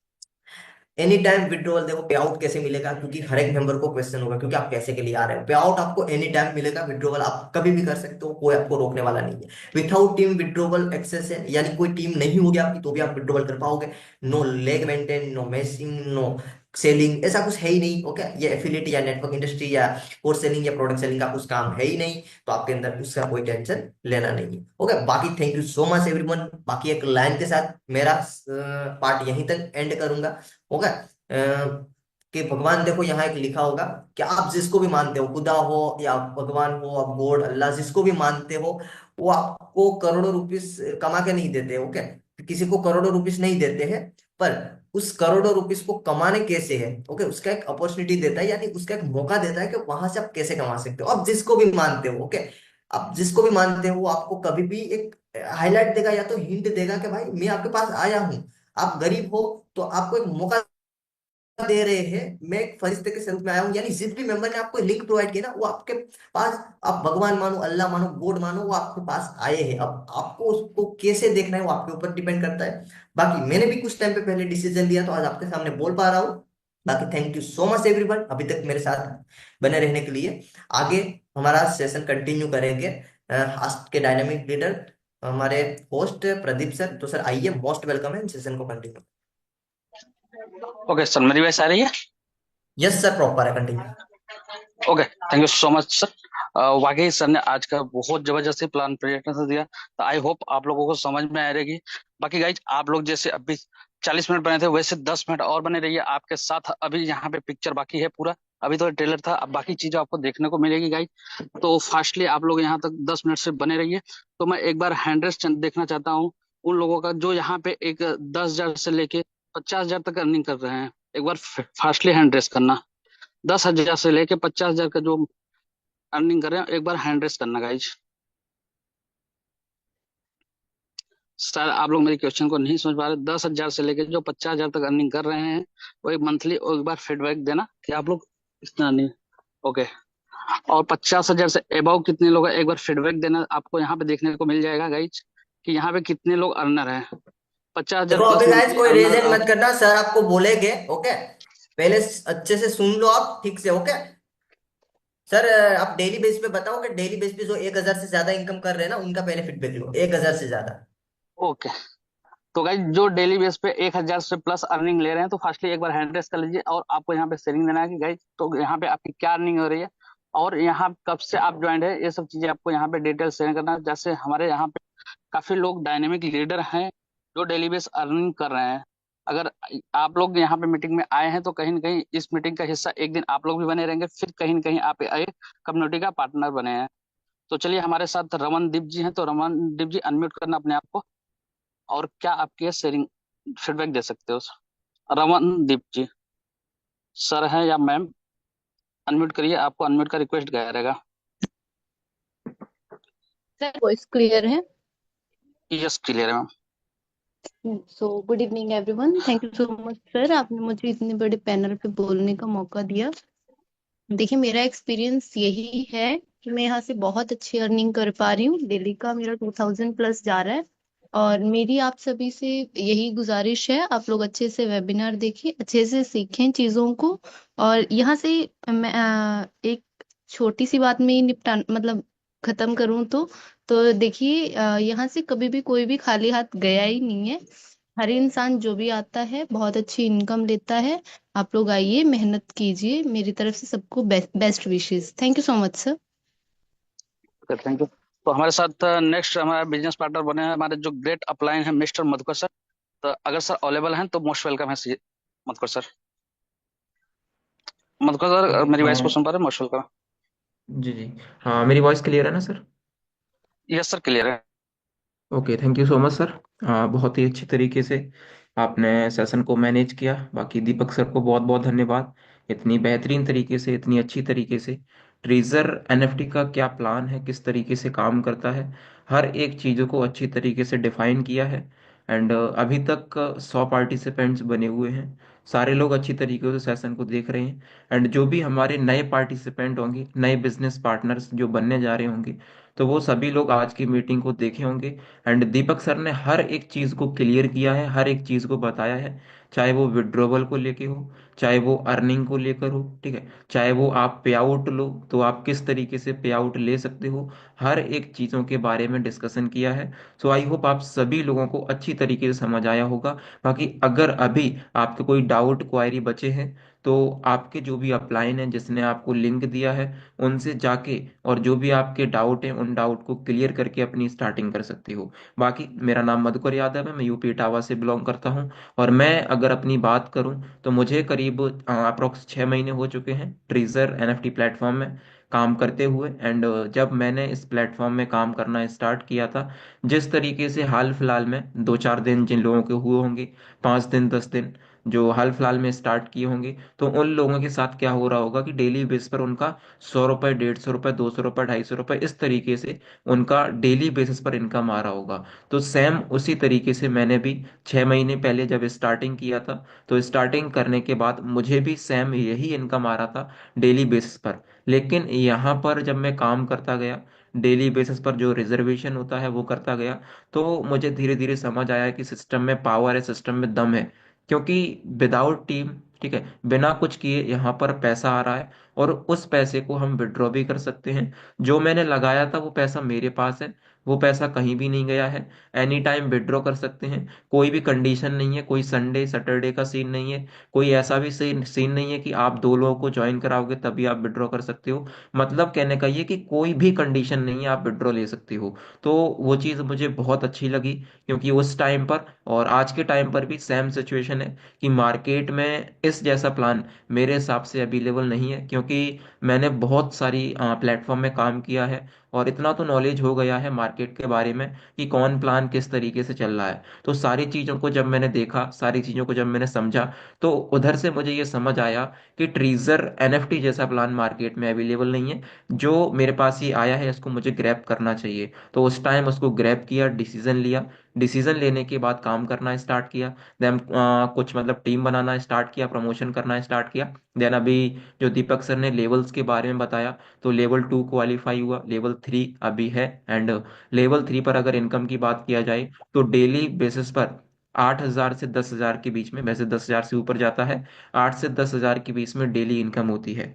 एनी टाइम विड्रॉल, देखो पे आउट कैसे मिलेगा, क्योंकि हर एक मेंबर को क्वेश्चन होगा, क्योंकि आप पैसे के लिए आ रहे हो। पे आउट आपको एनी टाइम मिलेगा, विड्रॉल आप कभी भी कर सकते हो, कोई आपको रोकने वाला नहीं है। विथाउट टीम विड्रॉल एक्सेस है, यानी कोई टीम नहीं होगी आपकी तो भी आप विड्रॉल कर पाओगे। No leg maintain, no messing, no selling, ऐसा कुछ है ही नहीं। ओके, ये एफिलिएट या नेटवर्क इंडस्ट्री या कोर्स सेलिंग या प्रोडक्ट सेलिंग का कुछ काम है ही नहीं, तो आपके अंदर उसका कोई टेंशन लेना नहीं है। ओके, बाकी thank you so much everyone. बाकी एक लाइन के साथ मेरा पार्ट यहीं तक एंड करूंगा। ओके, कि भगवान, देखो यहाँ एक लिखा होगा कि आप जिसको भी मानते हो, खुदा हो या भगवान हो, आप गॉड अल्लाह जिसको भी मानते हो, वो आपको करोड़ों रुपीस कमा के नहीं देते। ओके, किसी को करोड़ों रुपीस नहीं देते हैं, पर उस करोड़ों रुपीस को कमाने कैसे है, ओके, उसका एक अपॉर्चुनिटी देता है, यानी उसका एक मौका देता है कि वहां से आप कैसे कमा सकते हो। आप जिसको भी मानते हो, ओके, आप जिसको भी मानते हो, वो आपको कभी भी एक हाईलाइट देगा या तो हिंट देगा कि भाई मैं आपके पास आया हूँ। आप गरीब हो तो आपको एक मौका दे रहे हैं, मैं एक फरिश्ते के स्वरूप में आया हूँ, यानी जिस भी मेंबर ने आपको लिंक प्रोवाइड किया ना, वो आपके पास, आप भगवान मानो, अल्लाह मानो, गॉड मानो, वो आपके पास आए हैं। अब आपको उसको कैसे देखना है वो आपके ऊपर डिपेंड करता है। बाकी मैंने भी कुछ टाइम पे पहले डिसीजन लिया, तो आज आपके सामने बोल पा रहा हूँ। बाकी thank you so much everyone अभी तक मेरे साथ बने रहने के लिए। आगे हमारा सेशन कंटिन्यू करेंगे। आज के डायनामिक लीडर हमारे होस्ट प्रदीप सर, तो सर आइए, मोस्ट वेलकम है सेशन को कंटिन्यू। ओके सर, मेरी वॉइस आ रही है? यस सर, प्रॉपर है, continue. Okay, thank you so much sir. वाकई सर ने आज का बहुत जबरदस्ती प्लान प्रेजेंटेशन दिया, तो आई होप आप लोगों को समझ में आ रहेगी। बाकी गाइज, आप लोग जैसे अभी 40 मिनट बने थे, वैसे 10 मिनट और बने रहिए आपके साथ। अभी यहाँ पे पिक्चर बाकी है पूरा, अभी तो ट्रेलर था, अब बाकी चीजें आपको देखने को मिलेगी गाइज। तो फास्टली आप लोग यहाँ तक 10 मिनट से बने रहिए। तो मैं एक बार हैंड रेस देखना चाहता हूँ उन लोगों का जो यहाँ पे एक 10,000 से लेके 50,000 तक अर्निंग कर रहे हैं। एक बार फास्टली हैंड रेस करना। 10,000 से लेके 50,000 का जो अर्निंग कर रहे हैं, एक बार हैंड रेस करना गाइज। सर आप लोग मेरे क्वेश्चन को नहीं समझ पा रहे। 10,000 से लेकर जो 50,000 तक अर्निंग कर रहे हैं, वो एक मंथली एक बार फीडबैक देना कि आप लोग इतना नहीं। ओके। और 50,000 से एबव कितने लोग हैं, एक बार फीडबैक देना। आपको यहाँ पे देखने को मिल जाएगा गाइज कि यहाँ पे कितने लोग अर्नर हैं। 50,000 देखो प्लस अभी गाइस मंथली कोई रेज अर्नर एंड आप। मत करना, सर आपको बोलेंगे। ओके, पहले अच्छे से सुन लो आप ठीक से। ओके सर, आप डेली बेस पे बताओ कि डेली बेस पे जो 1,000 से ज्यादा इनकम कर रहे हैं ना, उनका पहले फीडबैक लो, 1,000 से ज्यादा। ओके। तो गाइज जो डेली बेस पे 1,000 से प्लस अर्निंग ले रहे हैं, तो फर्स्टली एक बार हैंड रेस कर लीजिए और आपको यहाँ पे शेयरिंग देना है कि गाइज तो यहाँ पे आपकी क्या अर्निंग हो रही है और यहाँ कब से आप ज्वाइन है, ये सब चीजें आपको यहाँ पे डिटेल शेयर करना है। जैसे हमारे यहाँ पे काफी लोग डायनेमिक लीडर हैं जो डेली बेस अर्निंग कर रहे हैं। अगर आप लोग यहाँ पे मीटिंग में आए हैं तो कहीं ना कहीं इस मीटिंग का हिस्सा एक दिन आप लोग भी बने रहेंगे, फिर कहीं ना कहीं आप एक कम्युनिटी का पार्टनर बने हैं। तो चलिए हमारे साथ रमनदीप जी हैं, तो रमनदीप जी अनम्यूट करना अपने आप को और क्या आपकी शेयरिंग फीडबैक दे सकते हो। रमनदीप जी सर हैं या मैम, अनम्यूट करिए, आपको अनम्यूट का रिक्वेस्ट गया रहेगा। सर वॉइस क्लियर है? यस क्लियर है ma'am. So good evening everyone, thank you so much sir, आपने मुझे इतने बड़े पैनल पे बोलने का मौका दिया। देखिए मेरा एक्सपीरियंस यही है कि मैं यहाँ से बहुत अच्छी अर्निंग कर पा रही हूँ। डेली का मेरा 2,000 प्लस जा रहा है। और मेरी आप सभी से यही गुजारिश है, आप लोग अच्छे से वेबिनार देखें, अच्छे से सीखें चीज़ों को। और यहाँ से मैं एक छोटी सी बात में ही निपटा मतलब खत्म करूँ तो देखिए यहाँ से कभी भी कोई भी खाली हाथ गया ही नहीं है। हर इंसान जो भी आता है बहुत अच्छी इनकम लेता है। आप लोग आइए, मेहनत कीजिए, मेरी तरफ से सबको best wishes. Thank you so much sir. Thank you. तो हमारे साथ नेक्स्ट हमारा बिजनेस पार्टनर बने हैं हमारे जो ग्रेट अपलाइन है मिस्टर मधुकर सर। तो अगर सर अवेलेबल हैं तो मोस्ट वेलकम है Madhukar sir. Madhukar sir okay. मेरी वॉइस को सुन पा रहे हैं? Most welcome. जी जी। हाँ, मेरी वॉइस क्लियर है ना सर? यस सर क्लियर है। Okay, thank you so much sir. बहुत ही अच्छी तरीके से आपने सेशन को मैनेज किया। बाकी दीपक सर को बहुत बहुत धन्यवाद, इतनी बेहतरीन तरीके से, इतनी अच्छी तरीके से ट्रेजर एनएफटी का क्या प्लान है, किस तरीके से काम करता है, हर एक चीज़ों को अच्छी तरीके से डिफाइन किया है। एंड अभी तक 100 पार्टिसिपेंट्स बने हुए हैं, सारे लोग अच्छी तरीके से सेशन को देख रहे हैं। एंड जो भी हमारे नए पार्टिसिपेंट होंगे, नए बिजनेस पार्टनर्स जो बनने जा रहे होंगे, तो वो सभी लोग आज की मीटिंग को देखे होंगे। एंड दीपक सर ने हर एक चीज़ को क्लियर किया है, हर एक चीज़ को बताया है। चाहे वो विड्रॉवल को लेके हो, चाहे वो अर्निंग को लेकर हो, ठीक है, चाहे वो आप पे आउट लो तो आप किस तरीके से पे आउट ले सकते हो, हर एक चीज़ों के बारे में डिस्कशन किया है। सो आई होप आप सभी लोगों को अच्छी तरीके से समझ आया होगा। बाकी अगर अभी आपके कोई डाउट क्वायरी बचे हैं, तो आपके जो भी अपलाइन है जिसने आपको लिंक दिया है, उनसे जाके और जो भी आपके डाउट हैं उन डाउट को क्लियर करके अपनी स्टार्टिंग कर सकते हो। बाकी मेरा नाम मधुकर यादव है, मैं यूपी इटावा से बिलोंग करता हूँ। और मैं अगर अपनी बात करूँ तो मुझे करीब अप्रोक्स 6 महीने हो चुके हैं ट्रीजर एनएफटी प्लेटफॉर्म में काम करते हुए। एंड जब मैंने इस प्लेटफॉर्म में काम करना स्टार्ट किया था, जिस तरीके से हाल फिलहाल में 2-4 दिन जिन लोगों के हुए होंगे, 5 दिन 10 दिन जो हाल फिलहाल में स्टार्ट किए होंगे, तो उन लोगों के साथ क्या हो रहा होगा कि डेली बेस पर उनका 100 रुपये, 150 रुपये, 200 रुपये, 250 रुपये, इस तरीके से उनका डेली बेसिस पर इनकम आ रहा होगा। तो सेम उसी तरीके से मैंने भी 6 महीने पहले जब स्टार्टिंग किया था, तो स्टार्टिंग करने के बाद मुझे भी सेम यही इनकम आ रहा था डेली बेसिस पर। लेकिन यहाँ पर जब मैं काम करता गया, डेली बेसिस पर जो रिजर्वेशन होता है वो करता गया, तो मुझे धीरे धीरे समझ आया कि सिस्टम में पावर है, सिस्टम में दम है। क्योंकि विदाउट टीम, ठीक है, बिना कुछ किए यहाँ पर पैसा आ रहा है, और उस पैसे को हम विड्रॉ भी कर सकते हैं। जो मैंने लगाया था वो पैसा मेरे पास है, वो पैसा कहीं भी नहीं गया है। एनी टाइम विड्रॉ कर सकते हैं, कोई भी कंडीशन नहीं है, कोई संडे सैटरडे का सीन नहीं है, कोई ऐसा भी सीन नहीं है कि आप 2 लोगों को ज्वाइन कराओगे तभी आप विड्रॉ कर सकते हो। मतलब कहने का ये कि कोई भी कंडीशन नहीं है, आप विड्रॉ ले सकते हो। तो वो चीज़ मुझे बहुत अच्छी लगी, क्योंकि उस टाइम पर और आज के टाइम पर भी सेम सिचुएशन है कि मार्केट में इस जैसा प्लान मेरे हिसाब से अवेलेबल नहीं है। क्योंकि मैंने बहुत सारी प्लेटफॉर्म में काम किया है, और इतना तो नॉलेज हो गया है मार्केट के बारे में कि कौन प्लान किस तरीके से चल रहा है। तो सारी चीज़ों को जब मैंने देखा, सारी चीज़ों को जब मैंने समझा, तो उधर से मुझे ये समझ आया कि ट्रीजर एनएफटी जैसा प्लान मार्केट में अवेलेबल नहीं है। जो मेरे पास ये आया है इसको मुझे ग्रैब करना चाहिए। तो उस टाइम उसको ग्रैब किया, डिसीजन लिया। डिसीजन लेने के बाद काम करना स्टार्ट किया। देन कुछ मतलब टीम बनाना स्टार्ट किया, प्रमोशन करना स्टार्ट किया। देन अभी जो दीपक सर ने लेवल्स के बारे में बताया, तो लेवल 2 क्वालिफाई हुआ, लेवल 3 अभी है। एंड लेवल 3 पर अगर इनकम की बात किया जाए तो डेली बेसिस पर 8,000 से 10,000 के बीच में, वैसे 10,000 से ऊपर जाता है, 8 से 10,000 के बीच में डेली इनकम होती है।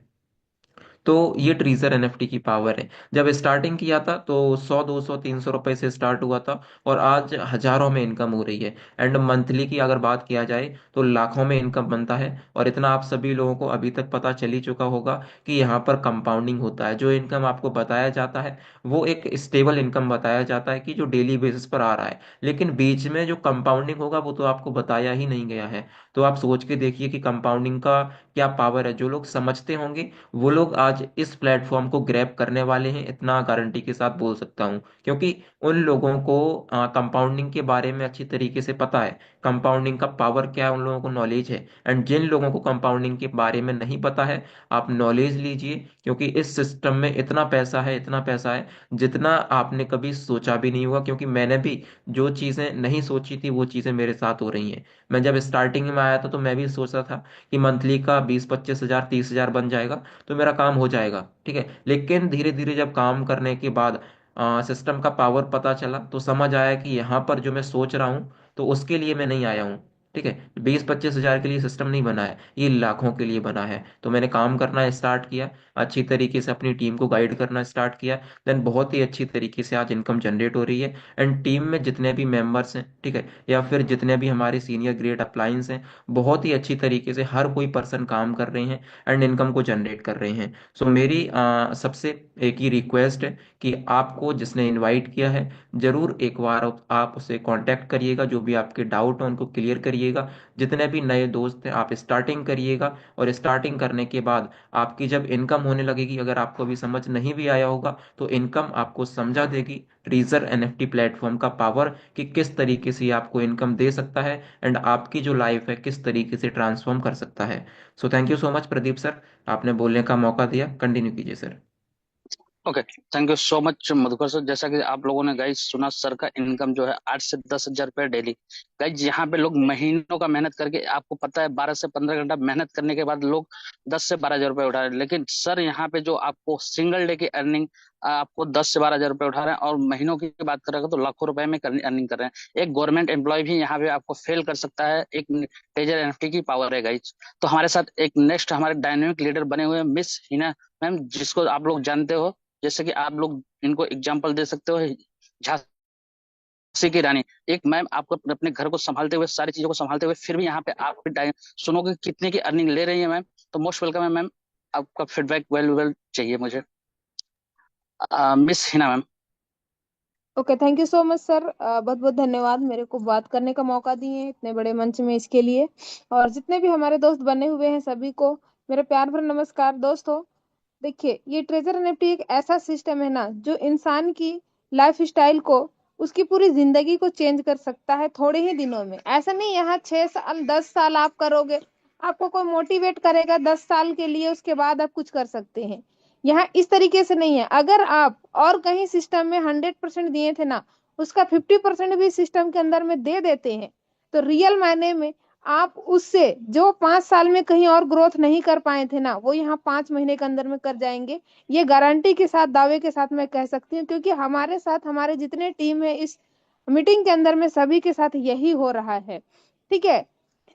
तो ये ट्रीजर एनएफटी की पावर है। जब स्टार्टिंग किया था तो 100, 200, 300 रुपए से स्टार्ट हुआ था, और आज हजारों में इनकम हो रही है। एंड मंथली की अगर बात किया जाए तो लाखों में इनकम बनता है। और इतना आप सभी लोगों को अभी तक पता चल ही चुका होगा कि यहाँ पर कंपाउंडिंग होता है। जो इनकम आपको बताया जाता है वो एक स्टेबल इनकम बताया जाता है कि जो डेली बेसिस पर आ रहा है, लेकिन बीच में जो कंपाउंडिंग होगा वो तो आपको बताया ही नहीं गया है। तो आप सोच के देखिए कि कंपाउंडिंग का क्या पावर है। जो लोग समझते होंगे वो लोग आज इस प्लेटफॉर्म को ग्रैब करने वाले हैं, इतना गारंटी के साथ बोल सकता हूं, क्योंकि उन लोगों को कंपाउंडिंग के बारे में अच्छी तरीके से पता है। कंपाउंडिंग का पावर क्या है उन लोगों को नॉलेज है। एंड जिन लोगों को कंपाउंडिंग के बारे में नहीं पता है, आप नॉलेज लीजिए, क्योंकि इस सिस्टम में इतना पैसा है, इतना पैसा है जितना आपने कभी सोचा भी नहीं होगा। क्योंकि मैंने भी जो चीज़ें नहीं सोची थी वो चीज़ें मेरे साथ हो रही हैं। मैं जब स्टार्टिंग में आया था तो मैं भी सोचा था कि मंथली का 20, 25 हजार, 30 हजार बन जाएगा तो मेरा काम हो जाएगा, ठीक है। लेकिन धीरे धीरे जब काम करने के बाद सिस्टम का पावर पता चला तो समझ आया कि यहाँ पर जो मैं सोच रहा हूँ तो उसके लिए मैं नहीं आया हूँ, ठीक है। 20, 25 हजार के लिए सिस्टम नहीं बना है, ये लाखों के लिए बना है। तो मैंने काम करना स्टार्ट किया, अच्छी तरीके से अपनी टीम को गाइड करना स्टार्ट किया। देन बहुत ही अच्छी तरीके से आज इनकम जनरेट हो रही है। एंड टीम में जितने भी मेंबर्स हैं, ठीक है, या फिर जितने भी हमारे सीनियर ग्रेड अप्लायंस हैं, बहुत ही अच्छी तरीके से हर कोई पर्सन काम कर रहे हैं एंड इनकम को जनरेट कर रहे हैं। सो मेरी सबसे एक ही रिक्वेस्ट है कि आपको जिसने इनवाइट किया है, जरूर एक बार आप उसे कांटेक्ट करिएगा, जो भी आपके डाउट हैं उनको क्लियर करिएगा। जितने भी नए दोस्त हैं आप स्टार्टिंग करिएगा, और स्टार्टिंग करने के बाद आपकी जब इनकम होने लगेगी, अगर आपको अभी समझ नहीं भी आया होगा तो इनकम आपको समझा देगी ट्रीजर एनएफटी प्लेटफॉर्म का पावर, कि किस तरीके से ये आपको इनकम दे सकता है एंड आपकी जो लाइफ है किस तरीके से ट्रांसफॉर्म कर सकता है। So thank you so much Pradeep sir, आपने बोलने का मौका दिया। कंटिन्यू कीजिए sir. Okay, thank you so much Madhukar sir. जैसा कि आप लोगों ने गाइज सुना, सर का इनकम जो है 8 से 10 हजार रुपये डेली। गाइज यहाँ पे लोग महीनों का मेहनत करके, आपको पता है 12 से 15 घंटा मेहनत करने के बाद लोग 10 से 12 हजार रुपये उठा रहे हैं, लेकिन सर यहाँ पे जो आपको सिंगल डे की अर्निंग आपको 10 से 12 हजार रुपये उठा रहे हैं, और महीनों की बात करेगा तो लाखों रुपए में अर्निंग कर रहे हैं। एक गवर्नमेंट एम्प्लॉय भी यहाँ पे आपको फेल कर सकता है, एक टेजर एनएफटी की पावर है गाइज। तो हमारे साथ एक नेक्स्ट हमारे डायनेमिक लीडर बने हुए हैं मिस हिना मैम, जिसको आप लोग जानते हो। जैसे कि आप लोग इनको एग्जाम्पल दे सकते हो, झांसी की रानी। एक मैम आपको अपने घर को संभालते हुए, सारी चीजों को संभालते हुए, फिर भी यहाँ पे आप सुनोगे कितने की अर्निंग ले रही है मैम। तो मोस्ट वेलकम है मैम, आपका फीडबैक वेल चाहिए मुझे। Miss Hina ma'am. Okay, thank you so much sir. बहुत बहुत धन्यवाद मेरे को बात करने का मौका दिए हैं इतने बड़े मंच में, इसके लिए। और जितने भी हमारे दोस्त बने हुए हैं सभी को मेरा प्यार भरा नमस्कार दोस्तों। देखिए, ये ट्रेजर एनएफटी एक ऐसा सिस्टम है ना जो इंसान की लाइफ स्टाइल को, उसकी पूरी जिंदगी को चेंज कर सकता है थोड़े ही दिनों में। ऐसा नहीं यहाँ 6 साल 10 साल आप करोगे, आपको कोई मोटिवेट करेगा 10 साल के लिए, उसके बाद आप कुछ कर सकते हैं। यहाँ इस तरीके से नहीं है। अगर आप और कहीं सिस्टम में 100% दिए थे ना, उसका 50% भी सिस्टम के अंदर में दे देते हैं, तो रियल मायने में आप उससे जो 5 साल में कहीं और ग्रोथ नहीं कर पाए थे ना, वो यहाँ 5 महीने के अंदर में कर जाएंगे। ये गारंटी के साथ, दावे के साथ मैं कह सकती हूँ, क्योंकि हमारे साथ हमारे जितने टीम है इस मीटिंग के अंदर में सभी के साथ यही हो रहा है, ठीक है।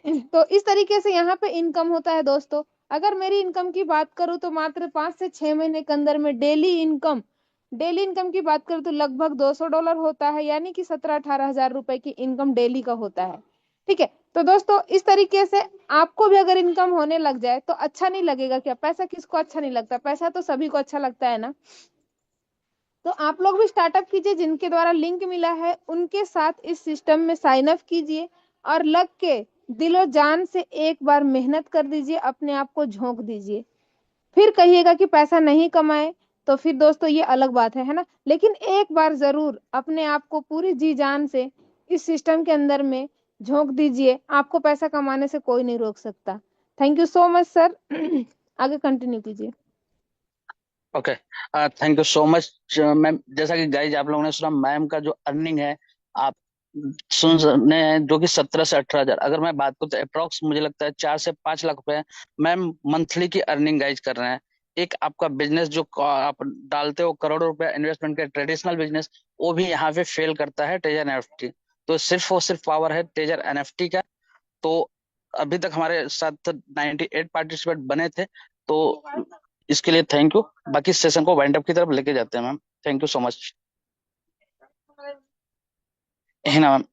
तो इस तरीके से यहाँ पे इनकम होता है दोस्तों। अगर मेरी इनकम की बात करूँ तो मात्र 5 से 6 महीने के अंदर में डेली इनकम की बात करूँ तो लगभग $200 होता है, यानी कि 17-18 हजार रुपए की इनकम डेली का होता है, ठीक है। तो दोस्तों, इस तरीके से आपको भी अगर इनकम होने लग जाए तो अच्छा नहीं लगेगा क्या? पैसा किसको अच्छा नहीं लगता? पैसा तो सभी को अच्छा लगता है ना। तो आप लोग भी स्टार्टअप कीजिए, जिनके द्वारा लिंक मिला है उनके साथ इस सिस्टम में साइन अप कीजिए, और लग के दिलो जान से एक बार मेहनत कर दीजिए, अपने आप को झोंक दीजिए। फिर कहिएगा कि पैसा नहीं कमाए, तो फिर दोस्तों ये अलग बात है ना। लेकिन एक बार जरूर अपने आप को पूरी जी जान से इस सिस्टम के अंदर में झोंक दीजिए, आपको पैसा कमाने से कोई नहीं रोक सकता। Thank you so much sir. आगे कंटिन्यू कीजिए। Okay, thank you so much ma'am. जैसा कि गाइज आप लोगों ने सुना, मैम का जो अर्निंग है आप सुन रहे हैं, जो कि 17 से 18 हजार। अगर मैं बात करूँ तो अप्रोक्स मुझे लगता है 4 से 5 लाख रुपए मैम मंथली की अर्निंग गाइज कर रहे हैं। एक आपका बिजनेस जो आप डालते हो करोड़ों रुपए इन्वेस्टमेंट के ट्रेडिशनल बिजनेस, वो भी यहाँ पे फेल करता है टेजर एनएफटी। तो सिर्फ और सिर्फ पावर है टेजर एनएफटी का। तो अभी तक हमारे साथ 98 पार्टिसिपेंट बने थे। तो इसके लिए थैंक यू। बाकी सेशन को वाइंड अप की तरफ लेके जाते हैं ma'am. Thank you so much. है ना मैम?